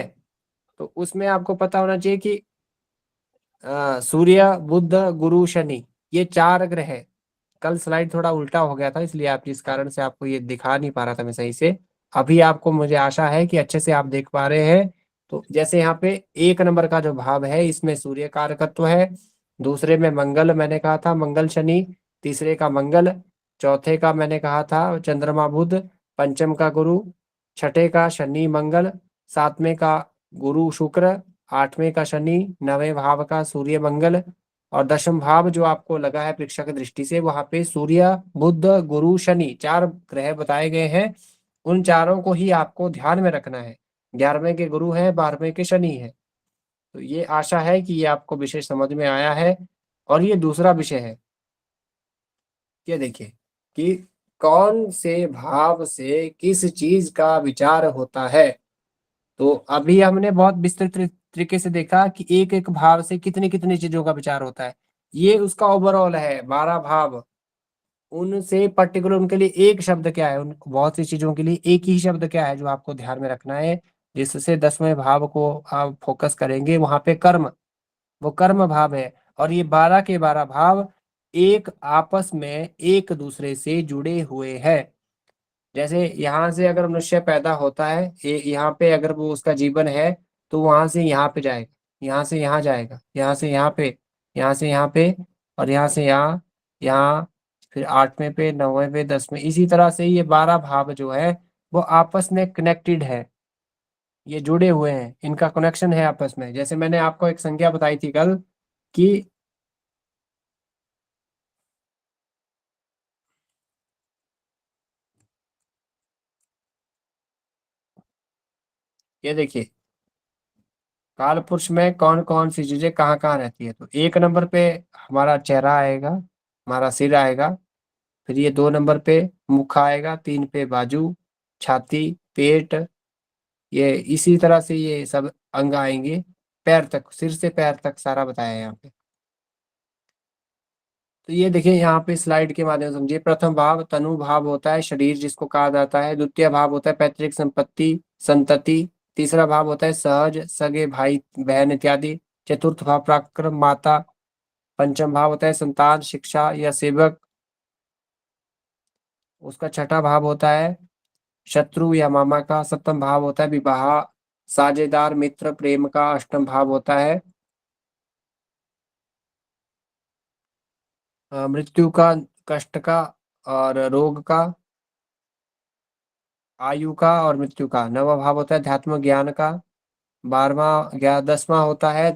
तो उसमें आपको पता होना चाहिए कि सूर्य बुध गुरु शनि, ये 4 ग्रह है। कल स्लाइड थोड़ा उल्टा हो गया था इसलिए आप जिस कारण से आपको ये दिखा नहीं पा रहा था मैं सही से। अभी आपको मुझे आशा है कि अच्छे से आप देख पा रहे हैं। तो जैसे यहाँ पे 1 नंबर का जो भाव है इसमें सूर्य कारकत्व है, दूसरे में मंगल मैंने कहा था मंगल शनि, तीसरे का मंगल, चौथे का मैंने कहा था चंद्रमा बुध, पंचम का गुरु, छठे का शनि मंगल, 7वें का गुरु शुक्र, 8वें का शनि, 9वें भाव का सूर्य मंगल। और दशम भाव जो आपको लगा है परीक्षा की दृष्टि से वहां पे सूर्य बुध गुरु शनि 4 ग्रह बताए गए हैं। उन चारों को ही आपको ध्यान में रखना है। 11वें के गुरु है, 12वें के शनि है। तो ये आशा है कि ये आपको विषय समझ में आया है। और ये दूसरा विषय है, ये देखिए कि कौन से भाव से किस चीज का विचार होता है। तो अभी हमने बहुत विस्तृत तरीके से देखा कि एक एक भाव से कितनी कितनी चीजों का विचार होता है। ये उसका ओवरऑल है 12 भाव। उनसे पर्टिकुलर उनके लिए एक शब्द क्या है, उन बहुत सी चीजों के लिए एक ही शब्द क्या है जो आपको ध्यान में रखना है। जिससे 10वें भाव को आप फोकस करेंगे वहां पे कर्म, वो कर्म भाव है। और ये 12 के 12 भाव एक आपस में एक दूसरे से जुड़े हुए हैं। जैसे यहाँ से अगर मनुष्य पैदा होता है, यहाँ पे अगर वो उसका जीवन है तो वहां से यहाँ पे जाएगा, यहाँ से यहाँ जाएगा, यहाँ से यहाँ पे, यहाँ से यहाँ पे, और यहाँ से यहाँ, यहाँ, फिर 8वें पे, 9वें पे, 10वें। इसी तरह से ये 12 भाव जो है वो आपस में कनेक्टेड है, ये जुड़े हुए हैं, इनका कनेक्शन है आपस में। जैसे मैंने आपको एक संख्या बताई थी कल कि ये देखिए काल पुरुष में कौन कौन सी चीजें कहाँ कहाँ रहती है। तो 1 नंबर पे हमारा चेहरा आएगा, हमारा सिर आएगा। फिर ये 2 नंबर पे मुख आएगा, 3 पे बाजू, छाती, पेट, ये इसी तरह से ये सब अंग आएंगे। पैर तक, सिर से पैर तक सारा बताया है यहाँ पे। तो ये देखिए यहाँ पे स्लाइड के माध्यम से समझिए। प्रथम भाव तनु भाव होता है, शरीर जिसको कहा जाता है। द्वितीय भाव होता है पैतृक संपत्ति, संतति। तीसरा भाव होता है सहज, सगे भाई बहन इत्यादि। चतुर्थ भाव पराक्रम, माता। पंचम भाव होता है संतान, शिक्षा या सेवक। उसका छठा भाव होता है शत्रु या मामा का। सप्तम भाव होता है विवाह, साझेदार, मित्र, प्रेम का। अष्टम भाव होता है मृत्यु का, कष्ट का और रोग का, आयु का और मृत्यु का। नवा भाव होता है अध्यात्म ज्ञान का। 12वां 10वां होता है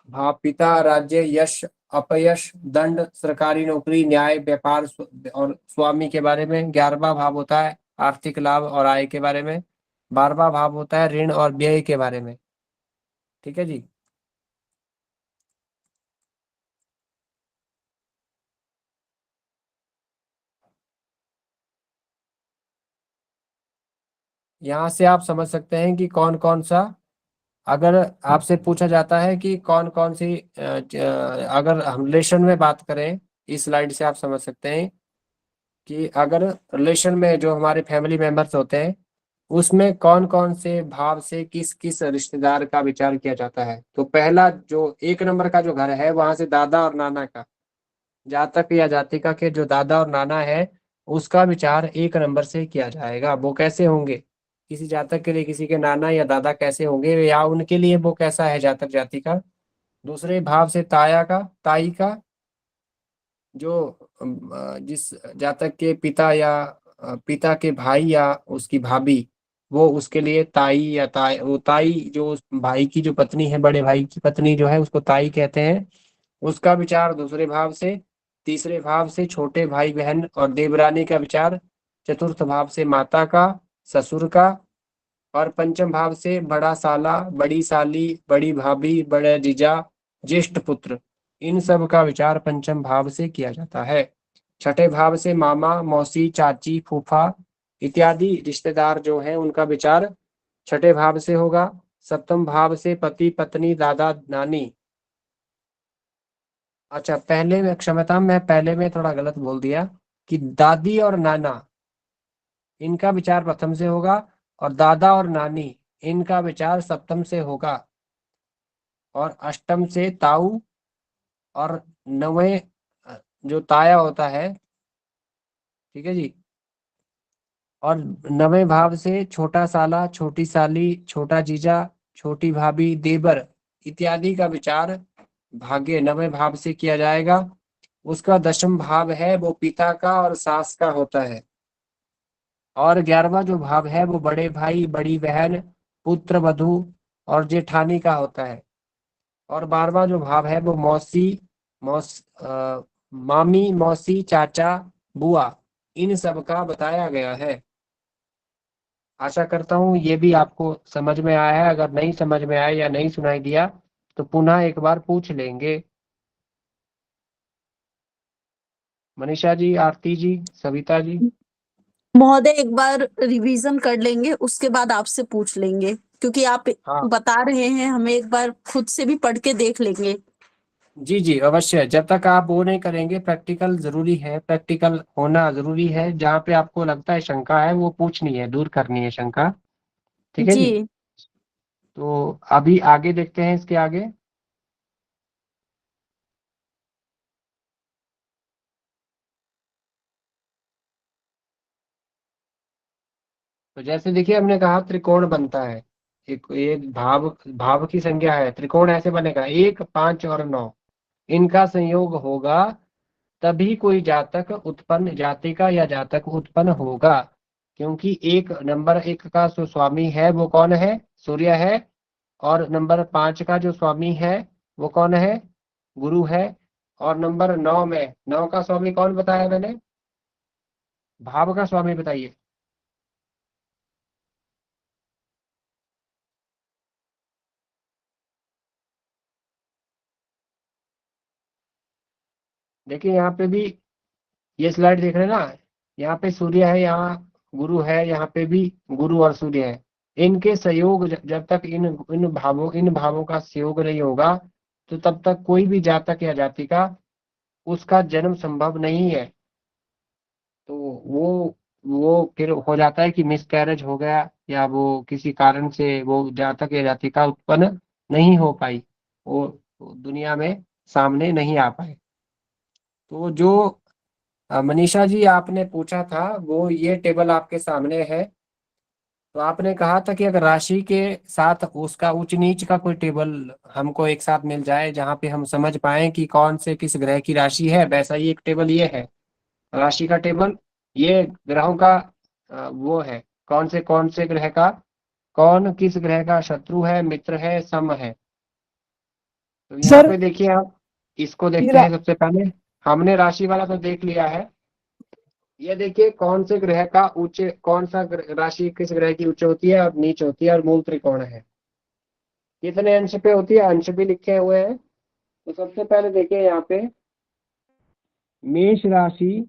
भाव पिता, राज्य, यश अपयश, दंड, सरकारी नौकरी, न्याय, व्यापार और स्वामी के बारे में। 11वां भाव होता है आर्थिक लाभ और आय के बारे में। 12वां भाव होता है ऋण और व्यय के बारे में। ठीक है जी। यहाँ से आप समझ सकते हैं कि कौन कौन सा, अगर आपसे पूछा जाता है कि कौन कौन सी अगर हम रिलेशन में बात करें, इस स्लाइड से आप समझ सकते हैं कि अगर रिलेशन में जो हमारे फैमिली मेंबर्स होते हैं उसमें कौन कौन से भाव से किस किस रिश्तेदार का विचार किया जाता है। तो पहला जो 1 नंबर का जो घर है वहां से दादा और नाना का, जातक या जातिका के जो दादा और नाना है उसका विचार 1 नंबर से किया जाएगा। वो कैसे होंगे, किसी जातक के लिए किसी के नाना या दादा कैसे होंगे, या उनके लिए वो कैसा है जातक जाति का। दूसरे भाव से ताया का, ताई का, जो जिस जातक के पिता या पिता के भाई या उसकी भाभी, वो उसके लिए ताई या ताई, वो ताई जो उस भाई की जो पत्नी है, बड़े भाई की पत्नी जो है उसको ताई कहते हैं, उसका विचार दूसरे भाव से। तीसरे भाव से छोटे भाई बहन और देवरानी का विचार। चतुर्थ भाव से माता का, ससुर का। और पंचम भाव से बड़ा साला, बड़ी साली, बड़ी भाभी, बड़ा जीजा, ज्येष्ठ पुत्र, इन सब का विचार पंचम भाव से किया जाता है। छठे भाव से मामा, मौसी, चाची, फूफा इत्यादि रिश्तेदार जो हैं उनका विचार छठे भाव से होगा। सप्तम भाव से पति, पत्नी, दादा, नानी। अच्छा, पहले में क्षमता, मैं पहले में थोड़ा गलत बोल दिया कि दादी और नाना इनका विचार प्रथम से होगा और दादा और नानी इनका विचार सप्तम से होगा। और अष्टम से ताऊ और नवे जो ताया होता है, ठीक है जी। और नवे भाव से छोटा साला, छोटी साली, छोटा जीजा, छोटी भाभी, देवर इत्यादि का विचार भाग्य नवे भाव से किया जाएगा। उसका दशम भाव है वो पिता का और सास का होता है। और 11वां जो भाव है वो बड़े भाई, बड़ी बहन, पुत्र वधू और जेठानी का होता है। और 12वां जो भाव है वो मौसी, मामी, मौसी, चाचा, बुआ, इन सब का बताया गया है। आशा करता हूँ ये भी आपको समझ में आया है। अगर नहीं समझ में आया या नहीं सुनाई दिया तो पुनः एक बार पूछ लेंगे। मनीषा जी, आरती जी, सविता जी। महोदय एक बार रिवीजन कर लेंगे, उसके बाद आपसे पूछ लेंगे, क्योंकि आप हाँ बता रहे हैं, हमें एक बार खुद से भी पढ़ के देख लेंगे। जी जी अवश्य। जब तक आप वो नहीं करेंगे, प्रैक्टिकल जरूरी है, प्रैक्टिकल होना जरूरी है। जहाँ पे आपको लगता है शंका है वो पूछनी है, दूर करनी है शंका। ठीक है जी। जी। तो अभी आगे देखते हैं, इसके आगे। तो जैसे देखिए हमने कहा त्रिकोण बनता है, एक भाव, भाव की संख्या है, त्रिकोण ऐसे बनेगा 1, 5 और 9, इनका संयोग होगा तभी कोई जातक उत्पन्न, जातिका या जातक उत्पन्न होगा। क्योंकि 1 का जो स्वामी है वो कौन है, सूर्य है। और नंबर 5 का जो स्वामी है वो कौन है, गुरु है। और नंबर 9 में 9 का स्वामी कौन बताया मैंने, भाव का स्वामी बताइए। देखिए यहाँ पे भी, ये स्लाइड देख रहे हैं ना, यहाँ पे सूर्य है, यहाँ गुरु है, यहाँ पे भी गुरु और सूर्य है। इनके संयोग जब तक इन भावों का संयोग नहीं होगा तो तब तक कोई भी जातक या जाति का उसका जन्म संभव नहीं है। तो वो फिर हो जाता है कि मिसकैरेज हो गया, या वो किसी कारण से वो जातक या जाति का उत्पन्न नहीं हो पाई, वो दुनिया में सामने नहीं आ पाए। तो जो मनीषा जी आपने पूछा था वो ये टेबल आपके सामने है। तो आपने कहा था कि अगर राशि के साथ उसका उच्च नीच का कोई टेबल हमको एक साथ मिल जाए जहाँ पे हम समझ पाए कि कौन से किस ग्रह की राशि है, वैसा ही एक टेबल ये है, राशि का टेबल। ये ग्रहों का वो है, कौन से ग्रह का, कौन किस ग्रह का शत्रु है, मित्र है, सम है। तो यहाँ सर पे देखिए आप, इसको देखते हैं सबसे पहले। हमने राशि वाला तो देख लिया है। ये देखिए कौन से ग्रह का उच्च, कौन सा राशि किस ग्रह की उच्च होती है और नीच होती है और मूल त्रिकोण है, कितने अंश पे होती है, अंश भी लिखे हुए हैं। तो सबसे पहले देखिए यहाँ पे मेष राशि,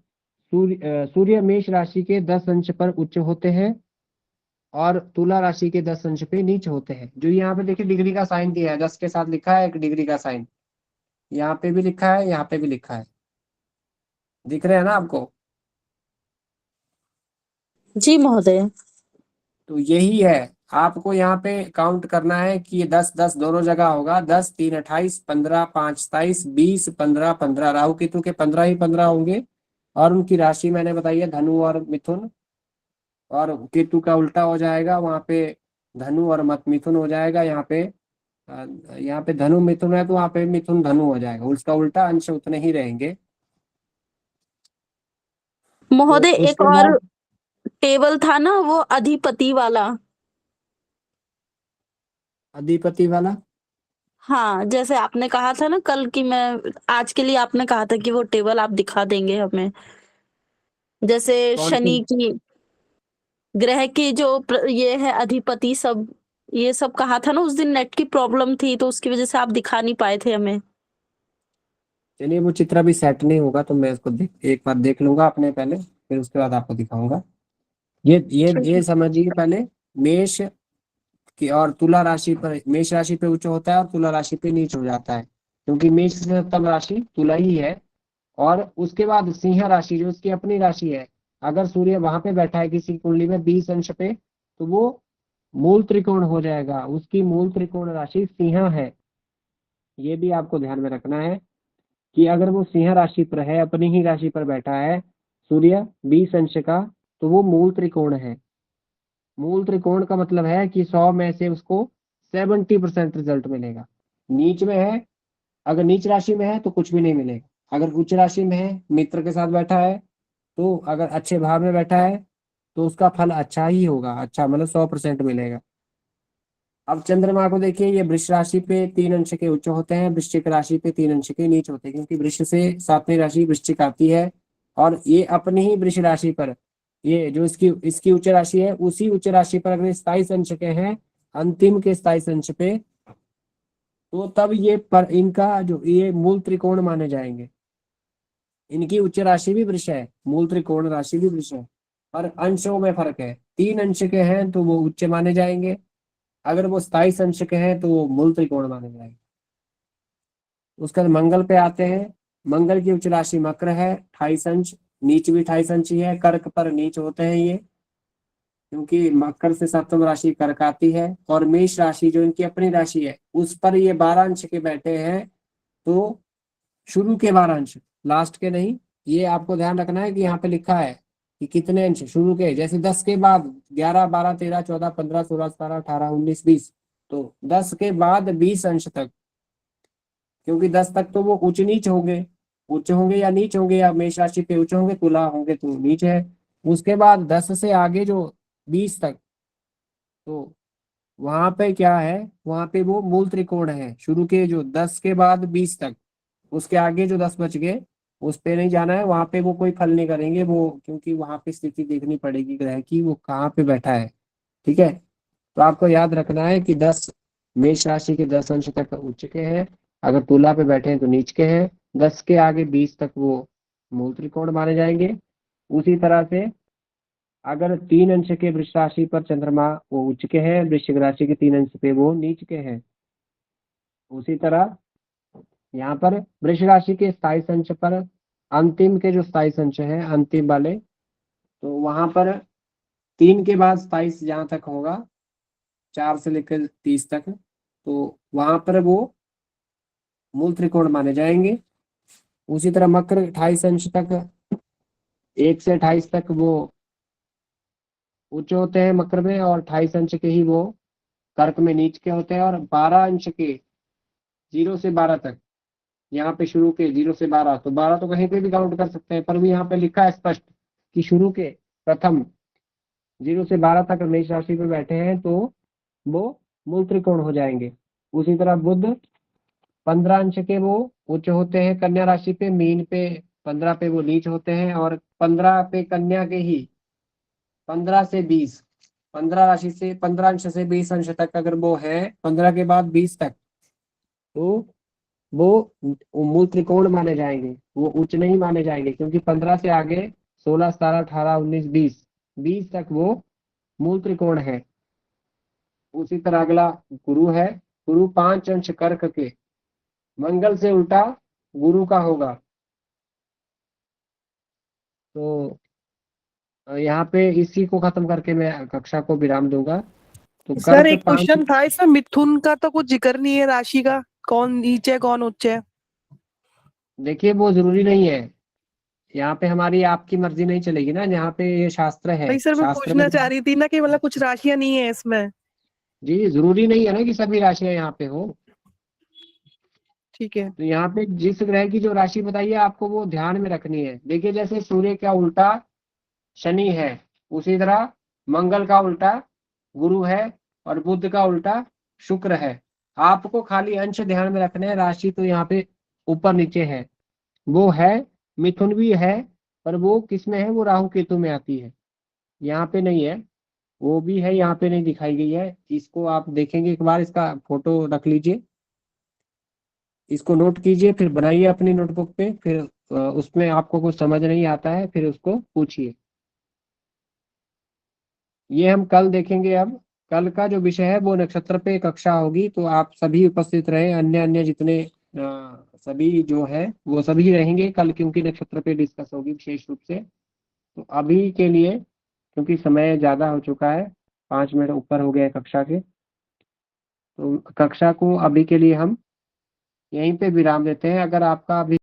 सूर्य मेष राशि के 10 अंश पर उच्च होते हैं और तुला राशि के 10 अंश पे नीच होते हैं। जो यहाँ पे देखिए डिग्री का साइन दिया है, 10 के साथ लिखा है एक डिग्री का साइन, यहाँ पे भी लिखा है, यहाँ पे भी लिखा है, दिख रहे हैं ना आपको। जी महोदय। तो यही है, आपको यहाँ पे काउंट करना है कि ये 10 10 दोनों जगह होगा। 10 3 28, 15 5 27, 20 15 15, राहु केतु के 15 ही 15 होंगे। और उनकी राशि मैंने बताई है धनु और मिथुन, और केतु का उल्टा हो जाएगा, वहां पे धनु और मत मिथुन हो जाएगा। यहाँ पे धनु मिथुन है तो वहां पे मिथुन धनु हो जाएगा, उसका उल्टा अंश उतने ही रहेंगे। महोदय तो एक उसके और बाद टेबल था ना, वो अधिपति वाला। अधिपति वाला, हाँ, जैसे आपने कहा था ना कल कि मैं आज के लिए आपने कहा था कि वो टेबल आप दिखा देंगे हमें। जैसे कौन सी? शनि की ग्रह की जो ये है अधिपति सब, ये सब कहा था ना उस दिन, नेट की प्रॉब्लम थी तो उसकी वजह से आप दिखा नहीं पाए थे हमें। चलिए वो चित्र भी सेट नहीं होगा तो मैं इसको एक बार देख लूंगा अपने पहले, फिर उसके बाद आपको दिखाऊंगा। ये समझिए पहले, मेष की और तुला राशि पर, मेष राशि पे उच्च होता है और तुला राशि पे नीच हो जाता है, क्योंकि मेष से सप्तम राशि तुला ही है। और उसके बाद सिंह राशि जो उसकी अपनी राशि है, अगर सूर्य वहां पे बैठा है किसी कुंडली में 20 अंश पे, तो वो मूल त्रिकोण हो जाएगा, उसकी मूल त्रिकोण राशि सिंह है। ये भी आपको ध्यान में रखना है कि अगर वो सिंह राशि पर है, अपनी ही राशि पर बैठा है सूर्य 20 अंश का, तो वो मूल त्रिकोण है। मूल त्रिकोण का मतलब है कि 100 में से उसको 70% रिजल्ट मिलेगा। नीच में है, अगर नीच राशि में है तो कुछ भी नहीं मिलेगा। अगर उच्च राशि में है, मित्र के साथ बैठा है, तो अगर अच्छे भाव में बैठा है तो उसका फल अच्छा ही होगा, अच्छा मतलब 100% मिलेगा। अब चंद्रमा को देखिए, ये वृष राशि पे 3 अंश के उच्च होते हैं, वृश्चिक राशि पे 3 अंश के नीच होते हैं, क्योंकि वृष से 7वीं राशि वृश्चिक आती है। और ये अपनी ही वृष राशि पर, ये जो इसकी इसकी उच्च राशि है, उसी उच्च राशि पर अगर 27 अंश के हैं, अंतिम के 27 अंश पे, तो तब ये पर इनका जो ये मूल त्रिकोण माने जाएंगे। इनकी उच्च राशि भी वृष है, मूल त्रिकोण राशि भी वृष है, पर अंशों में फर्क है। 3 अंश के हैं तो वो उच्च माने जाएंगे, अगर वो 27 अंश के हैं तो वो मूल त्रिकोण माने जाएंगे। उसके बाद मंगल पे आते हैं। मंगल की उच्च राशि मकर है, 28 अंश, नीच भी 28 अंश ही है। कर्क पर नीच होते हैं ये, क्योंकि मकर से सप्तम राशि कर्क आती है। और मेष राशि जो इनकी अपनी राशि है, उस पर ये 12 अंश के बैठे हैं, तो शुरू के 12 अंश, लास्ट के नहीं। ये आपको ध्यान रखना है कि यहाँ पे लिखा है कि कितने अंश शुरू के, जैसे 10 के बाद 11 12 13 14 15 16 17 18 19 20, तो 10 के बाद 20 अंश तक, क्योंकि 10 तक तो वो उच्च नीच होंगे, उच्च होंगे या नीच होंगे, या मेष राशि पे उच्च होंगे, तुला होंगे तो नीच है। उसके बाद 10 से आगे जो 20 तक, तो वहां पे क्या है, वहां पे वो मूल त्रिकोण है। शुरू के जो 10 के बाद 20 तक, उसके आगे जो 10 बच गए, उस पे नहीं जाना है, वहां पे वो कोई फल नहीं करेंगे वो, क्योंकि वहां पे स्थिति देखनी पड़ेगी ग्रह की, वो कहाँ पे बैठा है। ठीक है, तो आपको याद रखना है कि 10 मेष राशि के 10 अंश तक उच्च के हैं, अगर तुला पे बैठे हैं तो नीच के हैं। 10 के आगे 20 तक वो मूल त्रिकोण माने जाएंगे। उसी तरह से अगर 3 अंश के वृष राशि पर चंद्रमा, वो उच्च के हैं, वृश्चिक राशि के 3 अंश पे वो नीच के हैं। उसी तरह यहाँ पर वृष राशि के 27 अंश पर, अंतिम के जो 27 अंश हैं अंतिम वाले, तो वहां पर 3 के बाद 27 जहां तक होगा, 4 से लेकर 30 तक, तो वहां पर वो मूल त्रिकोण माने जाएंगे। उसी तरह मकर 28 अंश तक, 1 से 28 तक वो उच्च होते हैं मकर में, और 28 अंश के ही वो कर्क में नीच के होते हैं। और 12 अंश के 0 से 12 तक, यहाँ पे शुरू के 0 से 12, तो 12 तो कहीं पे भी काउंट कर सकते हैं, पर भी यहाँ पे लिखा है स्पष्ट कि शुरू के प्रथम 0 से 12 तक मेष राशि पे बैठे हैं तो वो मूल त्रिकोण हो जाएंगे। उसी तरह बुध 15 अंश के वो उच्च होते हैं कन्या राशि पे, मीन पे 15 पे वो नीच होते हैं, और 15 पे कन्या के ही 15 से 20, 15 राशि से 15 अंश से 20 अंश तक अगर वो है, 15 के बाद 20 तक, तो वो मूल त्रिकोण माने जाएंगे, वो उच्च नहीं माने जाएंगे, क्योंकि 15 से आगे 16, 17, 18, 19, 20 तक वो मूल त्रिकोण है। उसी तरह अगला गुरु है। गुरु 5 अंश कर्क के, मंगल से उल्टा गुरु का होगा। तो यहाँ पे इसी को खत्म करके मैं कक्षा को विराम दूंगा। तो सर कर्क एक 5, क्वेश्चन था इसमें, मिथुन का तो कुछ जिक्र नहीं है राशि का, कौन नीच है कौन उच्च है? देखिए वो जरूरी नहीं है, यहाँ पे हमारी आपकी मर्जी नहीं चलेगी ना, यहाँ पे ये शास्त्र है। भाई सर मैं शास्त्र में पूछना चाह रही थी ना कि मतलब कुछ राशियां नहीं है इसमें। जी जरूरी नहीं है ना कि सभी राशियां यहाँ पे हो। ठीक है। तो यहाँ पे जिस ग्रह की जो राशि बताइए आपको वो ध्यान में रखनी है। देखिए जैसे सूर्य का उल्टा शनि है, उसी तरह मंगल का उल्टा गुरु है, और बुध का उल्टा शुक्र है। आपको खाली अंश ध्यान में रखना है, राशि तो यहाँ पे ऊपर नीचे है। वो है, मिथुन भी है, पर वो किस में है, वो राहु केतु में आती है, यहाँ पे नहीं है। वो भी है, यहाँ पे नहीं दिखाई गई है। इसको आप देखेंगे एक बार, इसका फोटो रख लीजिए, इसको नोट कीजिए, फिर बनाइए अपनी नोटबुक पे, फिर उसमें आपको कुछ समझ नहीं आता है फिर उसको पूछिए। ये हम कल देखेंगे। अब कल का जो विषय है वो नक्षत्र पे कक्षा होगी, तो आप सभी उपस्थित रहे, अन्य अन्य जितने सभी जो है वो सभी रहेंगे कल, क्योंकि नक्षत्र पे डिस्कस होगी विशेष रूप से। तो अभी के लिए, क्योंकि समय ज्यादा हो चुका है, 5 मिनट ऊपर हो गया है कक्षा के, तो कक्षा को अभी के लिए हम यहीं पे विराम देते हैं। अगर आपका अभी